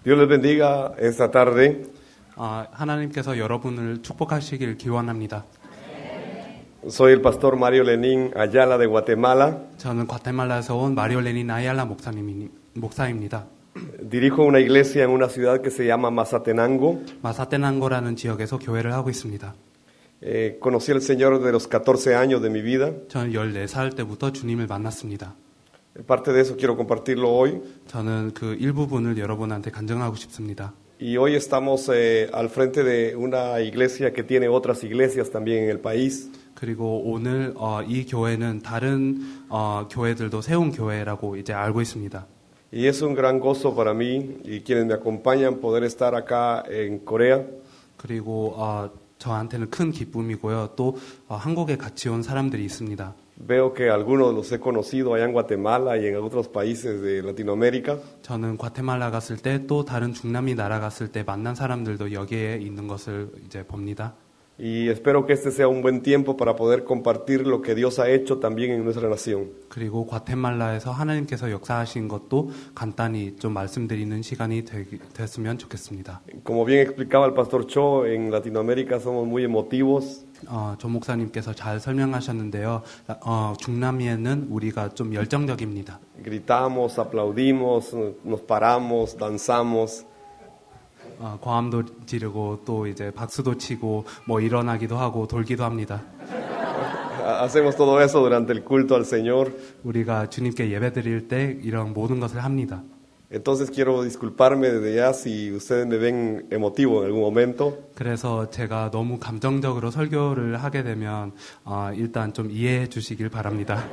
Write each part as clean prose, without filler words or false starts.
Dios les bendiga esta tarde. 하나님께서 여러분을 축복하시길 기원합니다. Soy el pastor Mario Lenín Ayala de Guatemala. 저는 과테말라에서 온 마리오 레닌 아얄라 목사입니다. Dirijo una iglesia en una ciudad que se llama Mazatenango. 마사테난고라는 지역에서 교회를 하고 있습니다. Conocí al Señor de los 14 años de mi vida. 저는 14살 때부터 주님을 만났습니다. Parte de eso quiero compartirlo hoy. 저는 그 일부분을 여러분한테 간증하고 싶습니다. Y hoy estamos al frente de una iglesia que tiene otras iglesias también en el país. 그리고 오늘 이 교회는 다른 교회들도 세운 교회라고 이제 알고 있습니다. Y es un gran gozo para mí y quienes me acompañan poder estar acá en Corea. 그리고 저한테는 큰 기쁨이고요. 또 한국에 같이 온 사람들이 있습니다. Veo que algunos los he conocido allá en Guatemala y en otros países de Latinoamérica. 저는 과테말라 갔을 때 또 다른 중남미 나라 갔을 때 만난 사람들도 여기에 있는 것을 이제 봅니다. Y espero que este sea un buen tiempo para poder compartir lo que Dios ha hecho también en nuestra nación. 그리고 과테말라에서 하나님께서 역사하신 것도 간단히 좀 말씀드리는 시간이 됐으면 좋겠습니다. Como bien explicaba el pastor Cho, en Latinoamérica somos muy emotivos. 조 목사님께서 잘 설명하셨는데요. 중남미에는 우리가 좀 열정적입니다. Gritamos, aplaudimos, nos paramos, danzamos. 고함도 지르고 또 이제 박수도 치고 뭐 일어나기도 하고 돌기도 합니다. Hacemos todo eso durante el culto al Señor. 우리가 주님께 예배드릴 때 이런 모든 것을 합니다. Entonces quiero disculparme desde ya si ustedes me ven emotivo en algún momento. 그래서 제가 너무 감정적으로 설교를 하게 되면 일단 좀 이해해 주시길 바랍니다.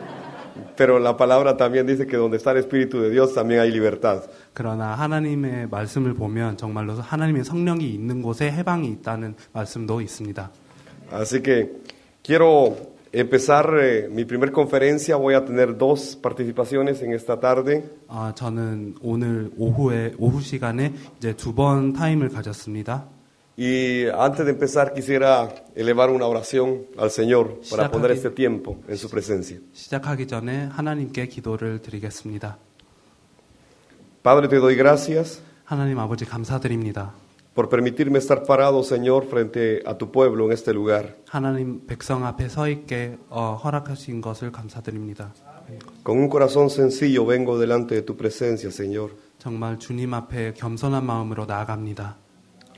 Pero la palabra también dice que donde está el Espíritu de Dios también hay libertad. 그러나 하나님의 말씀을 보면 정말로 하나님의 성령이 있는 곳에 해방이 있다는 말씀도 있습니다. Así que quiero empezar mi primer conferencia. Voy a tener 2 participaciones en esta tarde. 저는 오늘 오후 시간에 이제 2번 타임을 가졌습니다. Y antes de empezar quisiera elevar una oración al Señor para poner este tiempo en su presencia. 시작하기 전에 하나님께 기도를 드리겠습니다. Padre, te doy gracias 하나님 아버지 감사드립니다. por permitirme estar parado, Señor, frente a tu pueblo en este lugar. 하나님 백성 앞에 서 있게 허락하신 것을 감사드립니다. Con un corazón sencillo vengo delante de tu presencia, Señor. 정말 주님 앞에 겸손한 마음으로 나아갑니다.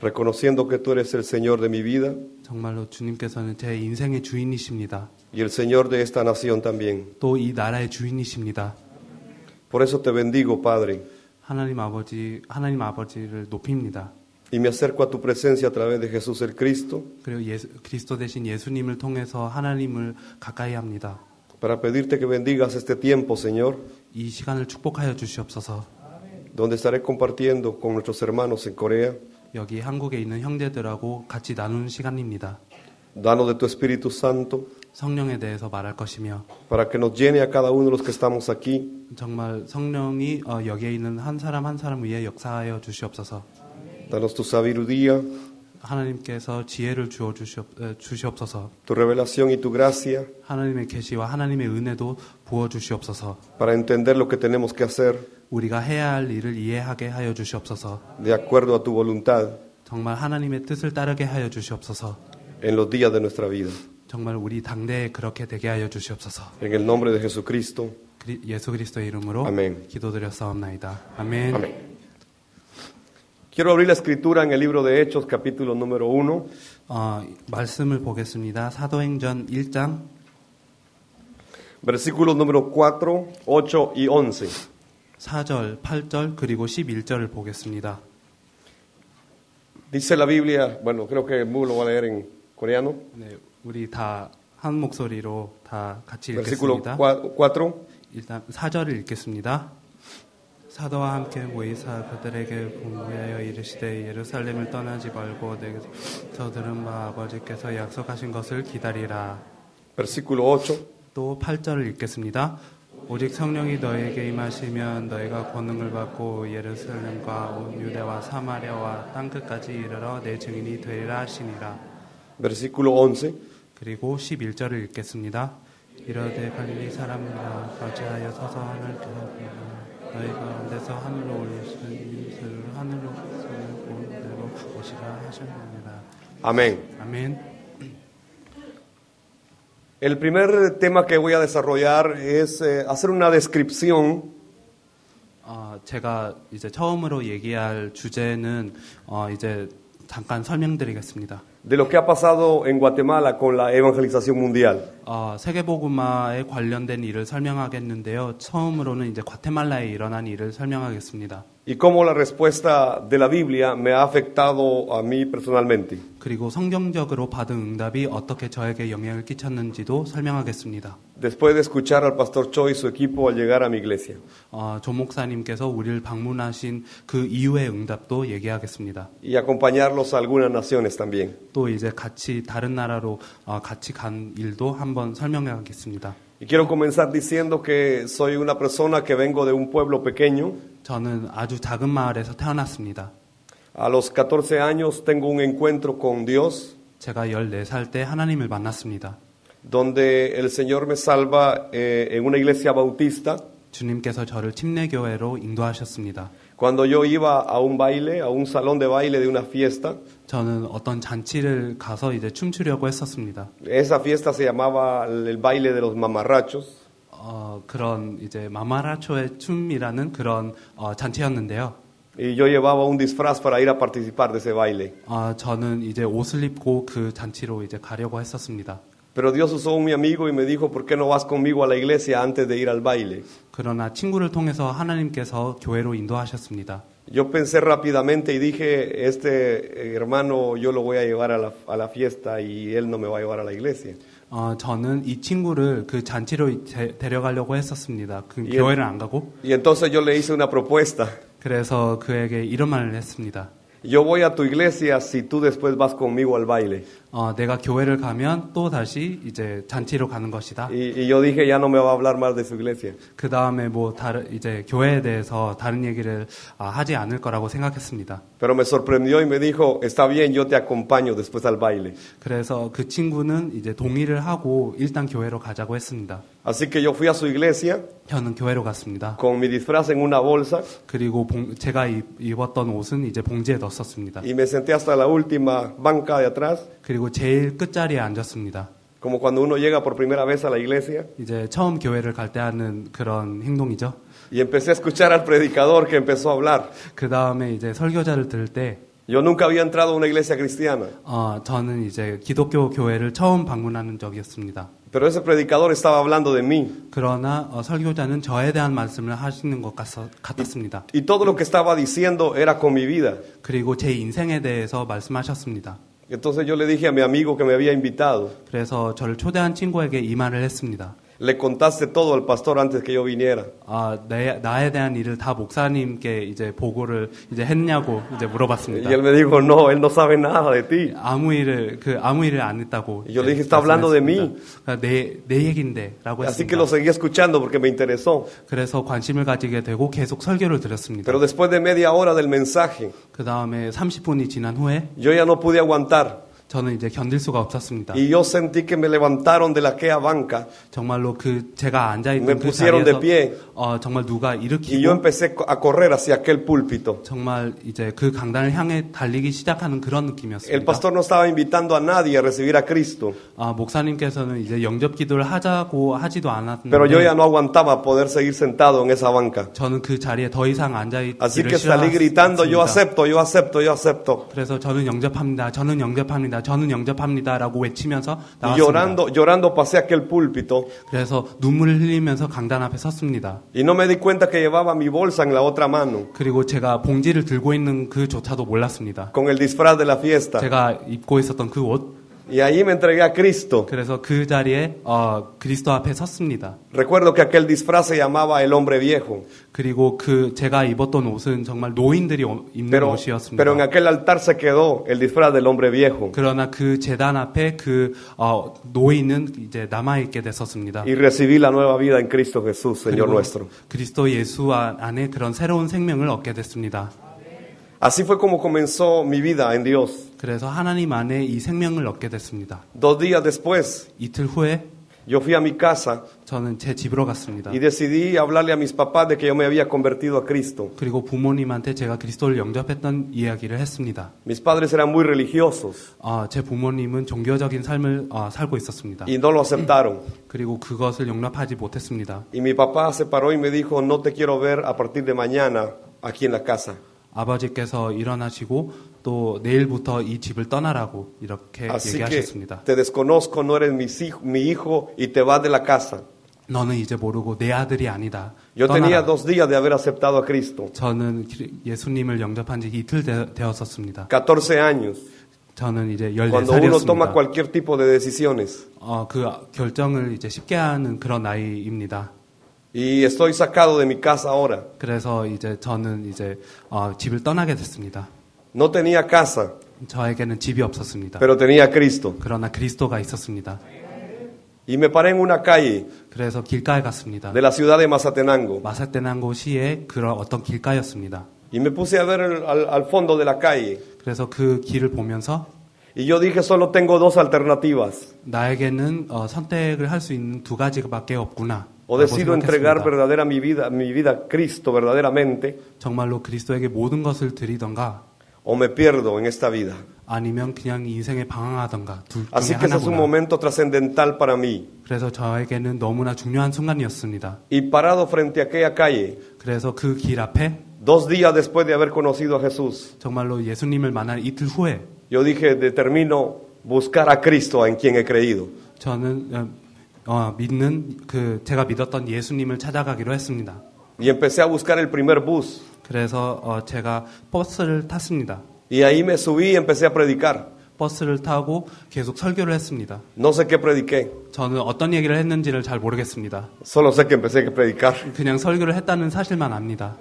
Reconociendo que tú eres el Señor de mi vida. 정말로 주님께서는 제 인생의 주인이십니다. Y el Señor de esta nación también. 또 이 나라의 주인이십니다. Por eso te bendigo, Padre. 하나님 아버지를 높입니다. Y me acerco a tu presencia a través de Jesús el Cristo. 그리고 그리스도 대신 예수님을 통해서 하나님을 가까이 합니다. Para pedirte que bendigas este tiempo, Señor. 이 시간을 축복하여 주시옵소서. Donde estaré compartiendo con nuestros hermanos en Corea. 여기 한국에 있는 형제들하고 같이 나누는 시간입니다. Danos de tu Espíritu Santo. 성령에 대해서 말할 것이며 para que nos llene a cada uno de los que estamos aquí. 정말 성령이 여기에 있는 한 사람 한 사람 위에 역사하여 주시옵소서. Danos tu sabiduría. 하나님께서 지혜를 주어 주시옵소서. Tu revelación y tu gracia. 하나님의 계시와 하나님의 은혜도 부어 주시옵소서. Para entender lo que tenemos que hacer. 우리가 해야 할 일을 이해하게 하여 주시옵소서. De acuerdo a tu voluntad. 정말 하나님의 뜻을 따르게 하여 주시옵소서. En los días de nuestra vida. 정말 우리 당대에 그렇게 되게 하여 주시옵소서. En el nombre de Jesucristo. 예수 그리스도의 이름으로 Amén. 기도드렸사옵나이다. 아멘. Amén. Quiero abrir la escritura en el libro de Hechos, capítulo número 1. 말씀을 보겠습니다. 사도행전 1장. Versículos número 4, 8 y 11. 4절, 8절, 그리고 11절을 보겠습니다. Dice la Biblia, bueno, creo que Mu lo va a leer en coreano. 네, 우리 다 한 목소리로 다 같이 Versículo 읽겠습니다. 4. 일단 4절을 읽겠습니다. 사도와 함께 모이사 그들에게 공부하여 이르시되 예루살렘을 떠나지 말고 내게서 들은 바 아버지께서 약속하신 것을 기다리라. Versículo 8. 또 8절을 읽겠습니다. 오직 성령이 너에게 임하시면 너희가 권능을 받고 예루살렘과 온 유대와 사마리아와 땅끝까지 이르러 내 증인이 되리라 하시니라. Versículo 11. 그리고 11절을 읽겠습니다. 이러되 갈릴리 사람들아 어찌하여 서서 하늘 두렵냐 너희 가운데서 하늘로 올리시는 이슬을 하늘로 시작합니다. Amén. 아멘. El primer tema que voy a desarrollar es hacer una descripción 제가 이제 처음으로 얘기할 주제는 이제 잠깐 설명드리겠습니다. de lo que ha pasado en Guatemala con la evangelización mundial. 세계복음화에 관련된 일을 설명하겠는데요. 처음으로는 이제 과테말라에 일어난 일을 설명하겠습니다. Y cómo la respuesta de la Biblia me ha afectado a mí personalmente. 그리고 성경적으로 받은 응답이 어떻게 저에게 영향을 끼쳤는지도 설명하겠습니다. Después de escuchar al pastor Choi y su equipo al llegar a mi iglesia. 조 목사님께서 우리를 방문하신 그 이후의 응답도 얘기하겠습니다. Y acompañarlos a algunas naciones también. 또 이제 같이 다른 나라로 같이 간 일도 한번 설명하겠습니다. Y quiero comenzar diciendo que soy una persona que vengo de un pueblo pequeño. 저는 아주 작은 마을에서 태어났습니다. A los 14 años tengo un encuentro con Dios, 제가 14살 때 하나님을 만났습니다. donde el Señor me salva en una iglesia bautista. 주님께서 저를 침례교회로 인도하셨습니다. Cuando yo iba a un baile, a un salón de baile de una fiesta, 저는 어떤 잔치를 가서 이제 춤추려고 했었습니다. esa fiesta se llamaba el baile de los mamarrachos. 그런 이제 마마라초의 춤이라는 그런 잔치였는데요. Y yo llevaba un disfraz para ir a participar de ese baile. 저는 이제 옷을 입고 그 잔치로 이제 가려고 했었습니다. Pero Dios usó un mi amigo y me dijo, ¿por qué no vas conmigo a la iglesia antes de ir al baile? 그러나 친구를 통해서 하나님께서 교회로 인도하셨습니다. Yo pensé rápidamente y dije, este hermano yo lo voy a llevar a la fiesta y él no me va a llevar a la iglesia. 저는 이 친구를 그 잔치로 데려가려고 했었습니다. 그 교회를 안 가고. Y entonces yo le hice una propuesta. 그래서 그에게 이런 말을 했습니다. Yo voy a tu iglesia si tú después vas conmigo al baile. 내가 교회를 가면 또 다시 이제 잔치로 가는 것이다. Y yo dije, ya no me va a hablar más de su iglesia. 그 다음에 뭐 다른 이제 교회에 대해서 다른 얘기를 하지 않을 거라고 생각했습니다. Pero me sorprendió y me dijo, está bien, yo te acompaño después al baile. 그래서 그 친구는 이제 동의를 하고 일단 교회로 가자고 했습니다. Así que yo fui a su iglesia 저는 교회로 갔습니다. con mi disfraz en una bolsa 그리고 제가 입었던 옷은 이제 봉지에 넣었습니다. y me senté hasta la última banca de atrás. 그리고 제일 끝자리에 앉았습니다. Como cuando uno llega por primera vez a la iglesia. 이제 처음 교회를 갈 때 하는 그런 행동이죠. Y empecé a escuchar al predicador que empezó a hablar. 그 다음에 이제 설교자를 들을 때 Yo nunca había entrado a una iglesia cristiana. 저는 이제 기독교 교회를 처음 방문하는 적이었습니다. Pero ese predicador estaba hablando de mí. 그러나 설교자는 저에 대한 말씀을 하시는 것 같았습니다. Y todo lo que estaba diciendo era con mi vida. 그리고 제 인생에 대해서 말씀하셨습니다. Entonces yo le dije a mi amigo que me había invitado. 그래서 저를 초대한 친구에게 이 말을 했습니다. Le contaste todo al pastor antes que yo viniera. 나에 대한 일을 다 목사님께 이제 보고를 이제 했냐고 이제 물어봤습니다. Y él me dijo, no, él no sabe nada de ti. 아무 일을 안 했다고. Y yo le dije, está hablando de mí. 내 얘긴데라고 Así 했습니다. que lo seguí escuchando porque me interesó. 그래서 관심을 가지게 되고 계속 설교를 들었습니다. Pero después de media hora del mensaje, 그 다음에 30분이 지난 후에 yo ya no pude aguantar. 저는 이제 견딜 수가 없었습니다. Y yo sentí que me levantaron de aquella banca. 정말로 제가 앉아있던 Me 그 pusieron de 자리에서 pie. 정말 누가 Y yo 일으키고 empecé a correr hacia aquel púlpito. 정말 이제 그 강단을 향해 달리기 시작하는 그런 El 느낌이었습니다. pastor no estaba invitando a nadie a recibir a Cristo. 목사님께서는 이제 영접 기도를 하자고 하지도 Pero yo ya 않았는데 no aguantaba poder seguir sentado en esa banca. 저는 그 자리에 더 이상 Así 앉아있기를 que salí gritando, yo 싫어했습니다. acepto, yo acepto, yo acepto. 그래서 저는 영접합니다. 저는 영접합니다. 저는 영접합니다라고 외치면서 Y 나왔습니다. llorando pasé aquel púlpito. 그래서 눈물을 흘리면서 강단 앞에 섰습니다. Y no me di cuenta que llevaba mi bolsa en la otra mano. 그리고 제가 봉지를 들고 있는 그조차도 몰랐습니다. Con el disfraz de la fiesta. 제가 입고 있었던 그 옷. Y ahí me entregué a Cristo. 그래서 그 자리에 그리스도 앞에 섰습니다. Recuerdo que aquel disfraz se llamaba el hombre viejo. 그리고 제가 입었던 옷은 정말 노인들이 입는 Pero 옷이었습니다. en aquel altar se quedó el disfraz del hombre viejo. 그러나 그 제단 앞에 노인은 이제 남아있게 됐었습니다. Y recibí la nueva vida en Cristo Jesús, Señor 그리고 nuestro. 그리스도 예수 안에 그런 새로운 생명을 얻게 됐습니다. Así fue como comenzó mi vida en Dios. 그래서 하나님 안에 이 생명을 얻게 됐습니다. 2 días después, 이틀 후에 yo fui a mi casa 저는 제 집으로 갔습니다. y decidí hablarle a mis papás de que yo me había convertido a Cristo. 그리고 부모님한테 제가 그리스도를 영접했던 이야기를 했습니다. Mis padres eran muy religiosos 제 부모님은 종교적인 삶을 살고 있었습니다. y no lo aceptaron. 그리고 그것을 용납하지 못했습니다. Y mi papá se paró y me dijo, no te quiero ver a partir de mañana aquí en la casa. 아버지께서 일어나시고 또 내일부터 이 집을 떠나라고 이렇게 Así que 얘기하셨습니다. te desconozco, no eres mi hijo y te vas de la casa. 너는 이제 모르고 내 아들이 아니다. Yo tenía 떠나라. 2 días de haber aceptado a Cristo. 저는 예수님을 영접한 지 이틀 되었었습니다. 14 años. 저는 이제 Cuando uno toma 14살이었습니다. cualquier tipo de decisiones. 그 결정을 이제 쉽게 하는 그런 나이입니다. Y estoy sacado de mi casa ahora. 그래서 이제 저는 이제 집을 떠나게 됐습니다. No tenía casa, 저에게는 집이 없었습니다. pero tenía a Cristo. 그러나 그리스도가 있었습니다. Y me paré en una calle 그래서 길가에 갔습니다. de la ciudad de Mazatenango. 마사테난고 시의 그런 어떤 길가였습니다. Y me puse a ver al fondo de la calle. 그래서 그 길을 보면서 Y yo dije, solo tengo 2 alternativas. 나에게는 선택을 할 수 있는 2가지밖에 없구나. O decido entregar mi vida a Cristo verdaderamente, 정말로 그리스도에게 모든 것을 드리던가 o me pierdo en esta vida. 아니면 그냥 인생에 방황하던가 둘 중에 Así que ese es un 하나구나. momento trascendental para mí. 그래서 저에게는 너무나 중요한 순간이었습니다. Y parado frente a aquella calle, 그래서 그 길 앞에 2 días después de haber conocido a Jesús, 정말로 예수님을 만난 이틀 후에 yo dije, determino buscar a Cristo en quien he creído. 저는 제가 믿었던 예수님을 찾아가기로 했습니다. Y empecé a buscar el primer bus. 그래서 제가 버스를 탔습니다. Y ahí me subí y empecé a predicar. 버스를 타고 계속 설교를 했습니다. No sé qué prediqué, 저는 어떤 얘기를 했는지를 잘 모르겠습니다. solo sé que empecé a predicar. 그냥 설교를 했다는 사실만 압니다.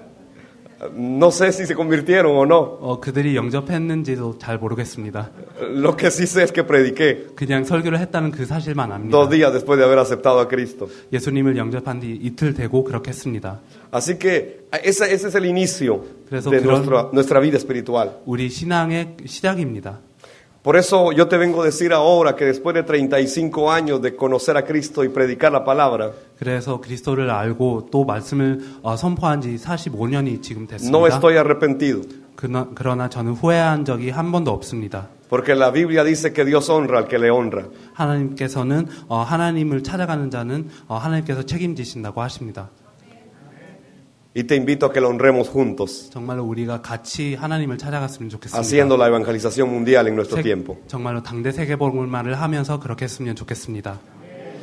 No sé si se convirtieron o no. 그들이 영접했는지도 잘 모르겠습니다. Lo que sí sé es que prediqué 그냥 설교를 했다는 그 사실만 압니다. 2 días después de haber aceptado a Cristo. 예수님을 영접한 뒤 이틀 되고 그렇게 했습니다. Así que ese es el inicio 그래서 de 그런- nuestra vida espiritual. 우리 신앙의 시작입니다. Por eso yo te vengo a decir ahora que después de 35 años de conocer a Cristo y predicar la palabra, 그래서 그리스도를 알고 또 말씀을 선포한 지 45년이 지금 no 됐습니다. estoy arrepentido. 그러나 저는 후회한 적이 한 번도 없습니다. Porque la Biblia dice que Dios honra al que le honra. 하나님께서는 하나님을 찾아가는 자는 하나님께서 책임지신다고 하십니다. Y te invito a que lo honremos juntos, 정말로 우리가 같이 하나님을 찾아갔으면 좋겠습니다. haciendo la evangelización mundial en nuestro tiempo. 정말로 당대 세계복음화를 하면서 그렇게 했으면 좋겠습니다.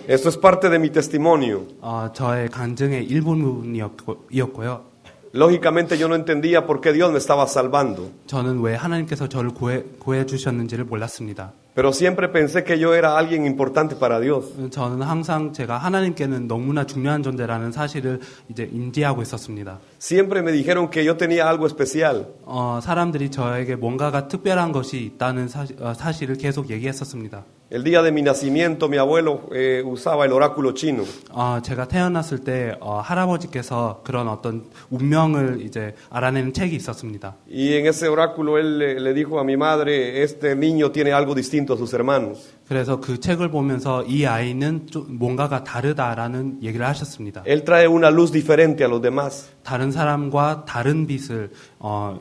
Esto es parte de mi testimonio. 저의 간증의 일부분이었고요. Lógicamente yo no entendía por qué Dios me estaba salvando, 저는 왜 하나님께서 저를 구해 주셨는지를 몰랐습니다. pero siempre pensé que yo era alguien importante para Dios. 저는 항상 제가 하나님께는 너무나 중요한 존재라는 사실을 이제 인지하고 있었습니다. Siempre me dijeron que yo tenía algo especial. 사람들이 저에게 뭔가가 특별한 것이 있다는 사실을 계속 얘기했었습니다. El día de mi nacimiento mi abuelo usaba el oráculo chino. 제가 태어났을 때 할아버지께서 그런 어떤 운명을 이제 알아내는 책이 있었습니다. Y en ese oráculo él le dijo a mi madre, este niño tiene algo distinto a sus hermanos. 그래서 그 책을 보면서 이 아이는 좀 뭔가가 다르다라는 얘기를 하셨습니다. Él trae una luz diferente a los demás. 다른 사람과 다른 빛을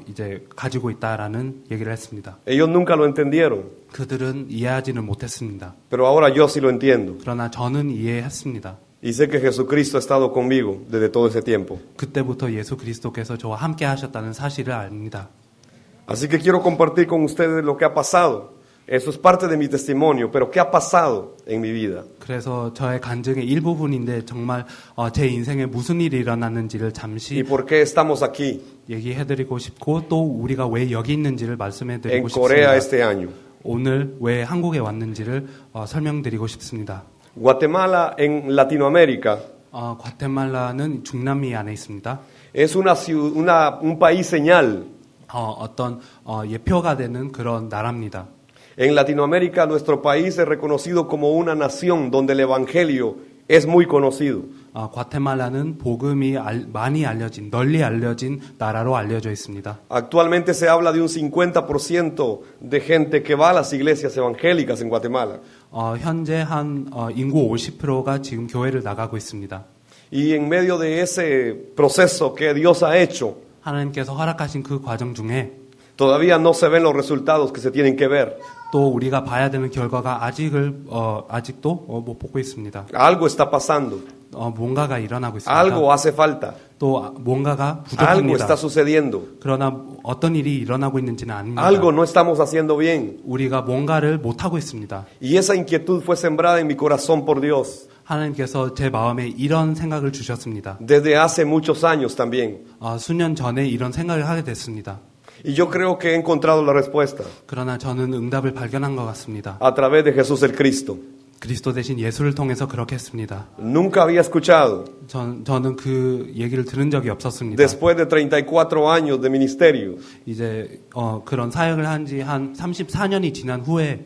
이제 가지고 있다라는 얘기를 했습니다. Ellos nunca lo entendieron, 그들은 이해하지는 못했습니다. pero ahora yo sí lo entiendo. 그러나 저는 이해했습니다. Y sé que Jesucristo ha estado conmigo desde todo ese tiempo. 그때부터 예수 그리스도께서 저와 함께 하셨다는 사실을 압니다. Así que quiero compartir con ustedes lo que ha pasado. Eso es parte de mi testimonio, pero ¿qué ha pasado en mi vida? 그래서 저의 간증의 일부분인데 정말 제 인생에 무슨 일이 일어났는지를 ¿Y 잠시 por qué estamos aquí 얘기해드리고 싶고 또 우리가 왜 여기 있는지를 en 말씀해드리고 Corea 싶습니다. este año? 오늘 왜 한국에 왔는지를 설명드리고 싶습니다. Guatemala en Latinoamérica 과테말라는 중남미 안에 있습니다. es un país señal. 어떤 예표가 되는 그런 나라입니다. En Latinoamérica nuestro país es reconocido como una nación donde el evangelio es muy conocido. 과테말라는 복음이 많이 알려진, 널리 알려진 나라로 알려져 있습니다. Actualmente se habla de un 50% de gente que va a las iglesias evangélicas en Guatemala. 현재 한 인구 50%가 지금 교회를 나가고 있습니다. Y en medio de ese proceso que Dios ha hecho, 하나님께서 허락하신 그 과정 중에 todavía no se ven los resultados que se tienen que ver. 또 우리가 봐야 되는 결과가 아직도 못 보고 있습니다. Algo está pasando. 뭔가가 일어나고 있습니다. Algo hace falta. 또 뭔가가 Algo 부족합니다. está sucediendo. 그러나 어떤 일이 일어나고 있는지는 압니다. Algo no estamos haciendo bien. 우리가 뭔가를 못하고 있습니다. Y esa inquietud fue sembrada en mi corazón por Dios. 하나님께서 제 마음에 이런 생각을 주셨습니다. Desde hace muchos años también. 수년 전에 이런 생각을 하게 됐습니다. Y yo creo que he encontrado la respuesta 그러나 저는 응답을 발견한 것 같습니다. a través de Jesús el Cristo. 그리스도 대신 예수를 통해서 그렇게 했습니다. Nunca había escuchado, 저는 그 얘기를 들은 적이 없었습니다. después de 34 años de ministerio, 이제 그런 사역을 한 지 한 34년이 지난 후에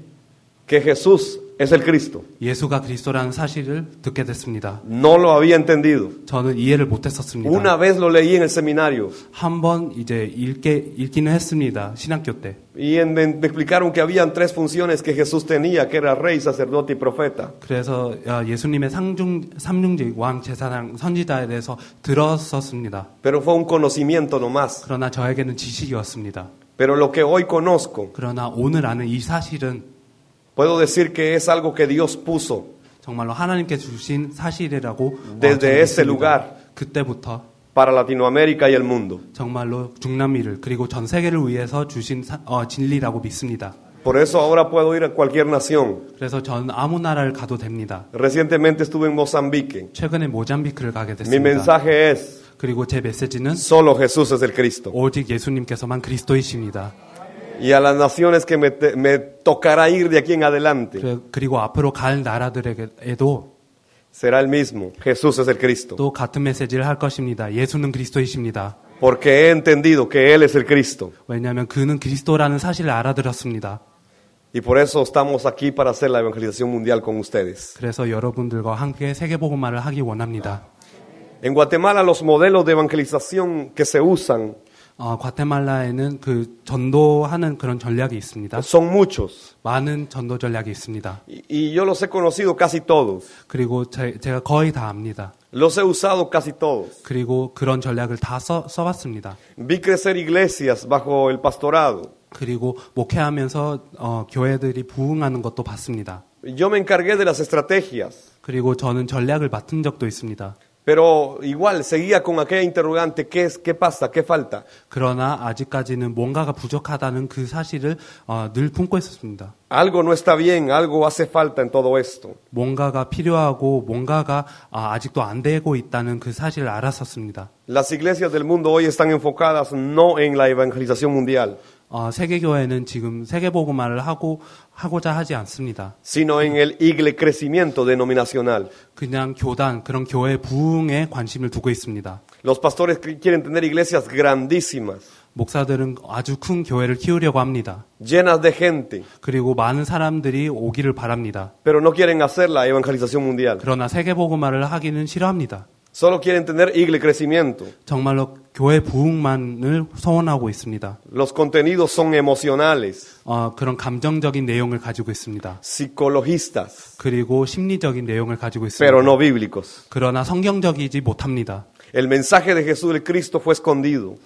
que Jesús es el Cristo. 예수가 그리스도라는 사실을 듣게 됐습니다. No lo había entendido. 저는 이해를 못했었습니다. Una vez lo leí en el seminario 한번 이제 읽기는 했습니다. 신학교 때. y me explicaron que habían 3 funciones que Jesús tenía, que era rey, sacerdote y profeta. 그래서 예수님의 삼중직 왕, 제사장, 선지자에 대해서 들었었습니다. Pero fue un conocimiento nomás. 그러나 저에게는 지식이었습니다. Pero lo que hoy conozco, 그러나 오늘 아는 이 사실은 puedo decir que es algo que Dios puso 정말로 하나님께 주신 사실이라고 desde ese lugar 그때부터 para Latinoamérica y el mundo. 정말로 중남미를 그리고 전 세계를 위해서 주신 진리라고 믿습니다. Por eso ahora puedo ir a cualquier nación. 그래서 전 아무 나라를 가도 됩니다. Recientemente estuve en Mozambique. 최근에 모잠비크를 가게 Mi 됐습니다. mensaje es, 그리고 제 메시지는 solo Jesús es el Cristo. 오직 예수님께서만 그리스도이십니다. Y a las naciones que me tocará ir de aquí en adelante, 그리고 앞으로 갈 나라들에게도 será el mismo. Jesús es el Cristo. 또 같은 메시지를 할 것입니다. 예수는 그리스도이십니다. Porque he entendido que Él es el Cristo. 왜냐하면 그는 그리스도라는 사실을 알아들었습니다. Y por eso estamos aquí para hacer la evangelización mundial con ustedes. 그래서 여러분들과 함께 세계복음화를 하기 원합니다. En Guatemala los modelos de evangelización que se usan 과테말라에는 그 전도하는 그런 전략이 있습니다. son muchos. 많은 전도 전략이 있습니다. Y yo los he conocido casi todos. 그리고 제가 거의 다 압니다. Los he usado casi todos. 그리고 그런 전략을 다 써봤습니다. Vi crecer iglesias bajo el pastorado. 그리고 목회하면서 교회들이 부흥하는 것도 봤습니다. Yo me encargué de las estrategias. 그리고 저는 전략을 맡은 적도 있습니다. Pero igual seguía con aquella interrogante, ¿qué pasa? ¿Qué falta? 그러나 아직까지는 뭔가가 부족하다는 그 사실을 늘 품고 있었습니다. Algo no está bien, algo hace falta en todo esto. 뭔가가 필요하고 뭔가가 아직도 안 되고 있다는 그 사실을 알았었습니다. Las iglesias del mundo hoy están enfocadas no en la evangelización mundial, 세계교회는 지금 세계복음화를 하고자 하지 않습니다. sino en el crecimiento denominacional. 그냥 그런 교회 부흥에 관심을 두고 있습니다. Los pastores quieren tener iglesias grandísimas, 목사들은 아주 큰 교회를 키우려고 합니다. llenas de gente, 그리고 많은 사람들이 오기를 바랍니다. pero no quieren hacer la evangelización mundial. 그러나 세계복음화를 하기는 싫어합니다. Solo quieren tener crecimiento. 정말로 교회 부흥만을 소원하고 있습니다. Los contenidos son emocionales, 그런 감정적인 내용을 가지고 있습니다. psicologistas, 그리고 심리적인 내용을 가지고 있습니다. pero no bíblicos. 그러나 성경적이지 못합니다. El mensaje de Jesús el Cristo fue escondido,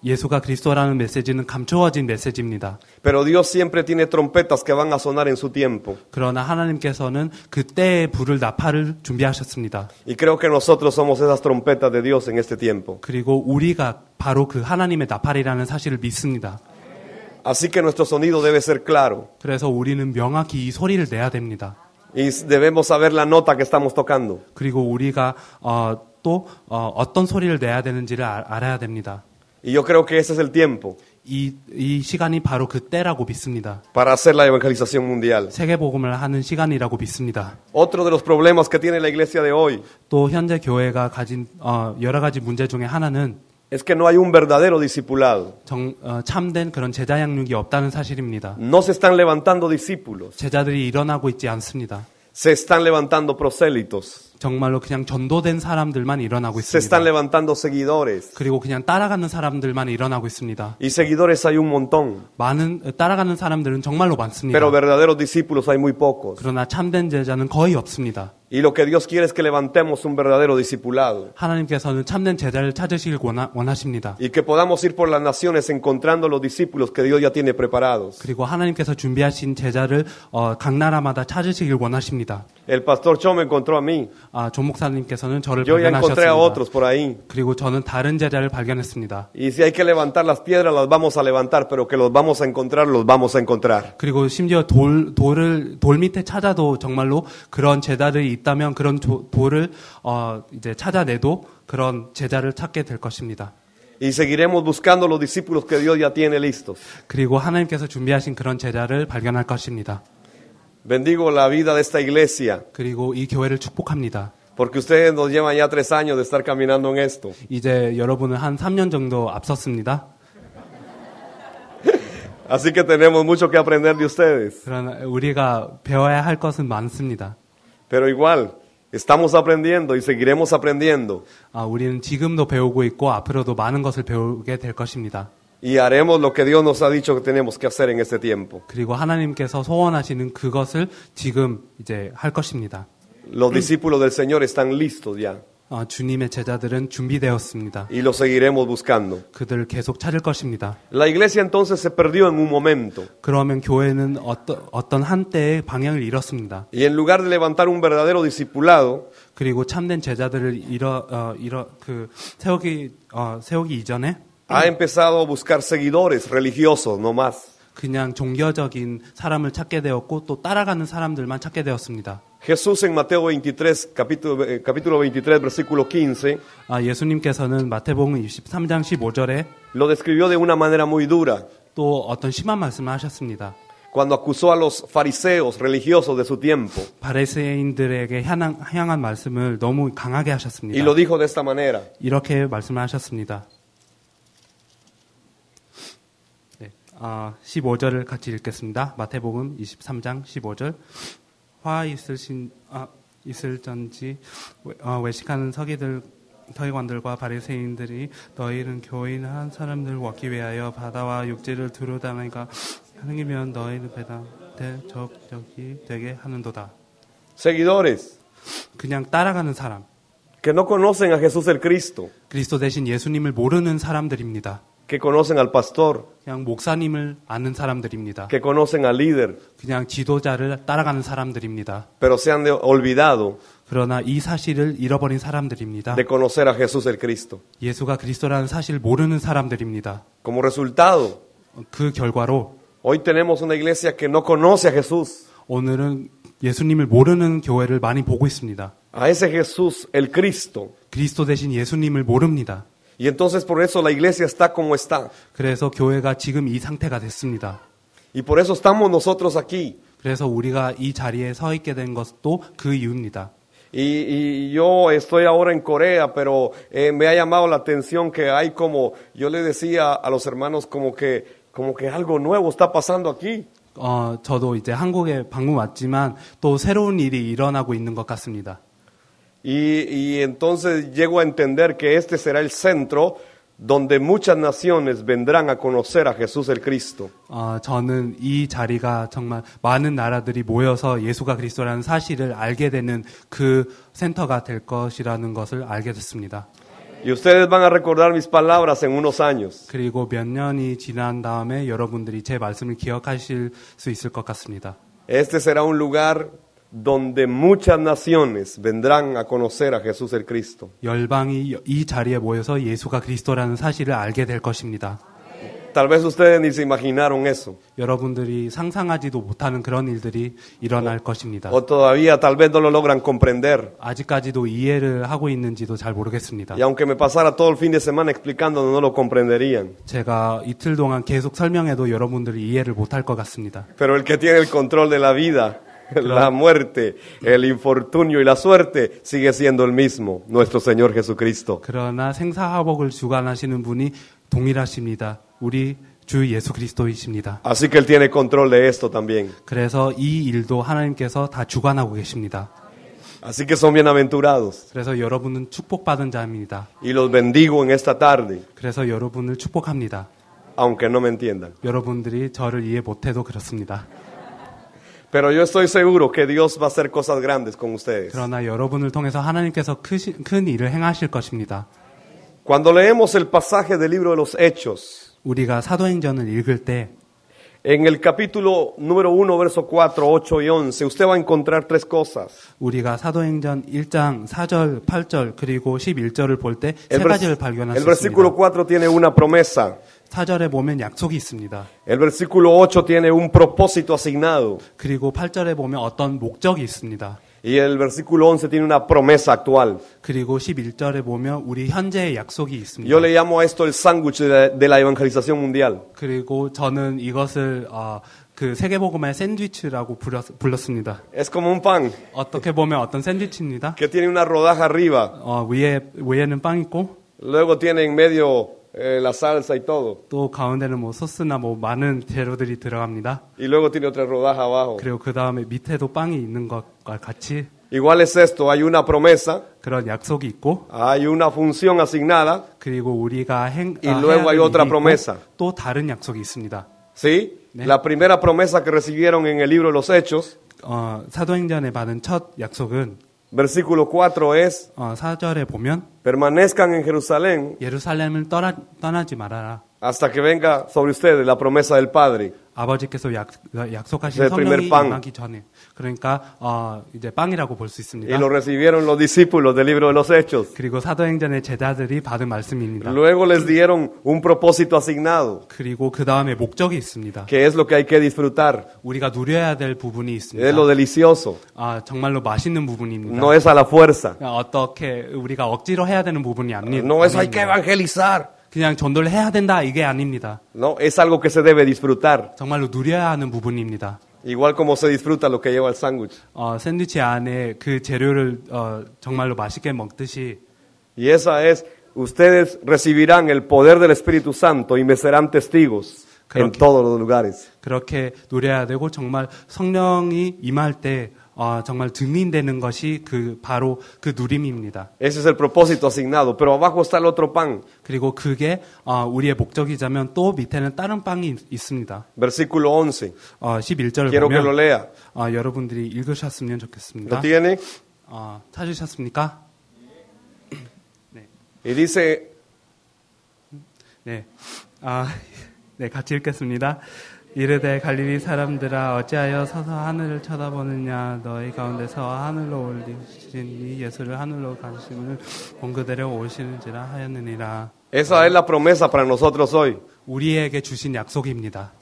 예수가 그리스도라는 메시지는 감추어진 메시지입니다. pero Dios siempre tiene trompetas que van a sonar en su tiempo. 그러나 하나님께서는 그때의 불을 나팔을 준비하셨습니다. Y creo que nosotros somos esas trompetas de Dios en este tiempo. 그리고 우리가 바로 그 하나님의 나팔이라는 사실을 믿습니다. Así que nuestro sonido debe ser claro. 그래서 우리는 명확히 이 소리를 내야 됩니다. Y debemos saber la nota que estamos tocando. 그리고 우리가 또 어떤 소리를 내야 되는지를 알아야 됩니다. Y yo creo que ese es el tiempo 이 시간이 바로 그때라고 믿습니다. para hacer la evangelización mundial. 세계복음을 하는 시간이라고 믿습니다. Otro de los problemas que tiene la iglesia de hoy 또 현재 교회가 가진 여러 가지 문제 중에 하나는 es que no hay un verdadero discipulado. 참된 그런 제자 양육이 없다는 사실입니다. No se están levantando discípulos, 제자들이 일어나고 있지 않습니다. se están levantando prosélitos. 정말로 그냥 전도된 사람들만 일어나고 Se están 있습니다. levantando seguidores. 그리고 그냥 따라가는 사람들만 일어나고 있습니다. Y seguidores hay un montón. 따라가는 사람들은 정말로 많습니다. Pero verdaderos discípulos hay muy pocos. 그러나 참된 제자는 거의 없습니다. Y lo que Dios quiere es que levantemos un verdadero discipulado. 하나님께서는 참된 제자를 찾으시길 원하십니다. Y que podamos ir por las naciones encontrando los discípulos que Dios ya tiene preparados. 그리고 하나님께서 준비하신 제자를 각 나라마다 찾으시길 원하십니다. El pastor Cho me encontró a mí. 조 목사님께서는 저를 Yo ya encontré a 발견하셨습니다. otros por ahí. 그리고 저는 다른 제자를 발견했습니다. Y si hay que levantar las piedras, las vamos a levantar, pero que los vamos a encontrar, los vamos a encontrar. 그리고 심지어 돌 밑에 찾아도 정말로 그런 제자들이 있다면 그런 돌을 이제 찾아내도 그런 제자를 찾게 될 것입니다. Y seguiremos buscando los discípulos que Dios ya tiene listos. 그리고 하나님께서 준비하신 그런 제자를 발견할 것입니다. Bendigo la vida de esta iglesia, 그리고 이 교회를 축복합니다. porque ustedes nos llevan ya 3 años de estar caminando en esto. 이제 여러분은 한 3년 정도 앞섰습니다. Así que tenemos mucho que aprender de ustedes. 그러나 우리가 배워야 할 것은 많습니다. Pero igual, estamos aprendiendo y seguiremos aprendiendo. 우리는 지금도 배우고 있고 앞으로도 많은 것을 배우게 될 것입니다. Y haremos lo que Dios nos ha dicho que tenemos que hacer en este tiempo. 그리고 하나님께서 소원하시는 그것을 지금 이제 할 것입니다. Los discípulos del Señor están listos ya. 주님의 제자들은 준비되었습니다. Y los seguiremos buscando. 그들을 계속 찾을 것입니다. La iglesia entonces se perdió en un momento. 그러면 교회는 어떤 한때의 방향을 잃었습니다. Y en lugar de levantar un verdadero discipulado, 그리고 참된 제자들을 세우기 이전에 ha empezado a buscar seguidores religiosos, no más. 그냥 종교적인 사람을 찾게 되었고 또 따라가는 사람들만 찾게 되었습니다. Jesús en Mateo 23, capítulo 23, versículo 15, 예수님께서는 마태복음 23장 15절에 lo describió de una manera muy dura. 또 어떤 심한 말씀을 하셨습니다. Cuando acusó a los fariseos religiosos de su tiempo. 바리새인들에게 향한 말씀을 너무 강하게 하셨습니다. Y lo dijo de esta manera. 이렇게 말씀을 하셨습니다. 15절을 같이 읽겠습니다. 마태복음 23장 15절. 화 있을전지 외식하는 서기관들과 바리새인들이 너희는 교인한 사람들을 얻기 위하여 바다와 육지를 두루 다니가 하느니면 너희는 적적이 되게 하는도다. Seguidores. 그냥 따라가는 사람. Que no conocen a Jesús el Cristo. 그리스도 대신 예수님을 모르는 사람들입니다. Que conocen al pastor. 그냥 목사님을 아는 사람들입니다. Que conocen al líder. 그냥 지도자를 따라가는 사람들입니다. Pero se han olvidado. 그러나 이 사실을 잃어버린 사람들입니다. De conocer a Jesús el Cristo. 예수가 그리스도라는 사실을 모르는 사람들입니다. Como resultado, 그 결과로 hoy tenemos una iglesia que no conoce a Jesús. 오늘은 예수님을 모르는 교회를 많이 보고 있습니다. A ese Jesús, el Cristo. 그리스도 대신 예수님을 모릅니다. Y entonces por eso la iglesia está como está. 그래서 교회가 지금 이 상태가 됐습니다. Y por eso estamos nosotros aquí. 그래서 우리가 이 자리에 서 있게 된 것도 그 이유입니다. Y yo estoy ahora en Corea, pero me ha llamado la atención que hay como, yo le decía a los hermanos como que algo nuevo está pasando aquí. 저도 이제 한국에 방문 왔지만 또 새로운 일이 일어나고 있는 것 같습니다. Y entonces llego a entender que este será el centro donde muchas naciones vendrán a conocer a Jesús el Cristo. 저는 이 자리가 정말 많은 나라들이 모여서 예수가 그리스도라는 사실을 알게 되는 그 센터가 될 것이라는 것을 알게 됐습니다. Y ustedes van a recordar mis palabras en unos años. 그리고 몇 년이 지난 다음에 여러분들이 제 말씀을 기억하실 수 있을 것 같습니다. Este será un lugar donde muchas naciones vendrán a conocer a Jesús el Cristo. 열방이 이 자리에 모여서 예수가 그리스도라는 사실을 알게 될 것입니다. Tal vez ustedes ni se imaginaron eso. 여러분들이 상상하지도 못하는 그런 일들이 일어날 것입니다. O todavía tal vez no lo logran comprender. 아직까지도 이해를 하고 있는지도 잘 모르겠습니다. Y aunque me pasara todo el fin de semana explicando, no lo comprenderían. 제가 이틀 동안 계속 설명해도 여러분들이 이해를 못할 것 같습니다. Pero el que tiene el control de la vida, la muerte, el infortunio y la suerte sigue siendo el mismo, nuestro Señor Jesucristo. 그러나 생사화복을 주관하시는 분이 동일하십니다. 우리 주 예수 그리스도이십니다. Así que Él tiene control de esto también. 그래서 이 일도 하나님께서 다 주관하고 계십니다. Así que son bienaventurados. 그래서 여러분은 축복받은 자입니다. Y los bendigo en esta tarde, 그래서 여러분을 축복합니다. aunque no me entiendan. 여러분들이 저를 이해 못해도 그렇습니다. Pero yo estoy seguro que Dios va a hacer cosas grandes con ustedes. 그러나 여러분을 통해서 하나님께서 큰 일을 행하실 것입니다. Cuando leemos el pasaje del libro de los Hechos, 우리가 사도행전을 읽을 때 en el capítulo número 1, verso 4, 8 y 11, usted va a encontrar tres cosas. 우리가 사도행전 1장 4절, 8절 그리고 11절을 볼 때 세 El, 가지를 발견할 el 수 versículo 있습니다. 4 tiene una promesa. 4절에 보면 약속이 있습니다. El versículo 8 tiene un propósito asignado. 그리고 8절에 보면 어떤 목적이 있습니다. Y el versículo 11 tiene una promesa actual. 그리고 11절에 보면 우리 현재의 약속이 있습니다. Yo le llamo a esto el sándwich de la evangelización mundial. 그리고 저는 이것을 그 세계복음의 샌드위치라고 불렀습니다. Es como un pan 어떻게 보면 어떤 샌드위치입니다. que tiene una rodaja arriba. 위에는 빵 있고 Luego tiene en medio la salsa y todo. 또 가운데는 뭐 소스나 뭐 많은 재료들이 들어갑니다. Y luego tiene otra rodaja abajo. 그리고 그 다음에 밑에도 빵이 있는 것과 같이 Igual es esto, hay una promesa, 그런 약속이 있고 hay una función asignada, 그리고 우리가 y luego hay otra promesa. 또 다른 약속이 있습니다. ¿Sí? 네. La primera promesa que recibieron en el libro de los Hechos, 사도행전에 받은 첫 약속은 versículo 4 es, 4절에 보면 permanezcan en Jerusalén 예루살렘을 떠나지 말아라. hasta que venga sobre ustedes la promesa del Padre. 아버지께서 약속하신 ese primer 성령이 pan. 임하기 전에 그러니까 이제 빵이라고 볼 수 Y 있습니다. lo recibieron los discípulos del libro de los Hechos. 그리고 사도행전의 제자들이 받은 말씀입니다. Luego les dieron un propósito asignado, 그리고 그 다음에 목적이 있습니다. que es lo que hay que disfrutar. 우리가 누려야 될 부분이 Es 있습니다. lo delicioso, 정말로 맛있는 부분입니다. no es a la fuerza. 어떻게 우리가 억지로 해야 되는 부분이 아닙니다. No es hay que evangelizar. 그냥 전도를 해야 된다 이게 아닙니다. No, es algo que se debe disfrutar. 정말로 누려야 하는 부분입니다. Igual como se disfruta lo que lleva el sándwich. 샌드위치 안에 그 재료를 정말로 맛있게 먹듯이 Y esa es, ustedes recibirán el poder del Espíritu Santo y me serán testigos en todos los lugares. 그렇게 누려야 되고 정말 성령이 임할 때 정말 증인되는 것이 바로 그 누림입니다. Ese es el propósito asignado, pero abajo está el otro pan. 그리고 그게 우리의 목적이자면 또 밑에는 다른 빵이 있습니다. Versículo 11. 11절을 Quiero que lo 보면 lea. 여러분들이 읽으셨으면 좋겠습니다. ¿Lo tiene? 찾으셨습니까? Y dice, 네. 네, 같이 읽겠습니다. 이르되 갈릴리 사람들아 어찌하여 서서 하늘을 쳐다보느냐 너희 가운데서 하늘로 올리신 이 예수를 하늘로 가심을 본 그대로 오시는지라 하였느니라. esa es la promesa para nosotros hoy. 우리에게 주신 약속입니다.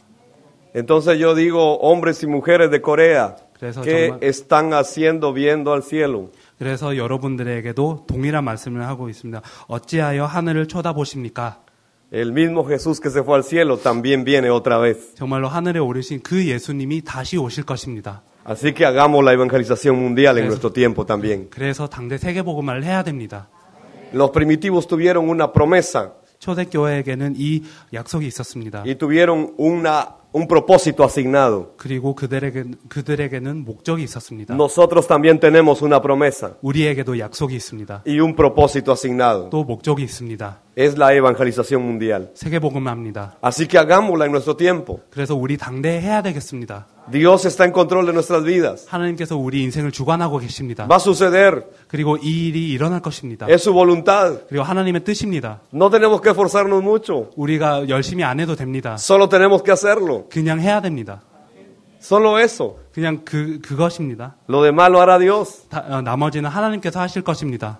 Entonces yo digo, hombres y mujeres de Corea, 그래서 ¿qué 정말- están haciendo viendo al cielo? 그래서 여러분들에게도 동일한 말씀을 하고 있습니다. 어찌하여 하늘을 쳐다보십니까? El mismo Jesús que se fue al cielo también viene otra vez. 정말로 하늘에 오르신 그 예수님이 다시 오실 것입니다. Así que hagamos la evangelización mundial en Eso. nuestro tiempo también. 그래서 당대 세계복음화를 해야 됩니다. Los primitivos tuvieron una promesa 초대교회에게는 이 약속이 있었습니다. y tuvieron un propósito asignado. 그리고 그들에게는 목적이 있었습니다. Nosotros también tenemos una promesa 우리에게도 약속이 있습니다. y un propósito asignado. 또 목적이 있습니다. Es la evangelización mundial. 세계복음화입니다. Así que hagámosla en nuestro tiempo. 그래서 우리 당대에 해야 되겠습니다. Dios está en control de nuestras vidas. 하나님께서 우리 인생을 주관하고 계십니다. Va a suceder. 그리고 이 일이 일어날 것입니다. Es su voluntad. 그리고 하나님의 뜻입니다. No tenemos que esforzarnos mucho. 우리가 열심히 안 해도 됩니다. Solo tenemos que hacerlo. 그냥 해야 됩니다. Solo eso. 그냥 그것입니다. Lo demás lo hará Dios. 나머지는 하나님께서 하실 것입니다.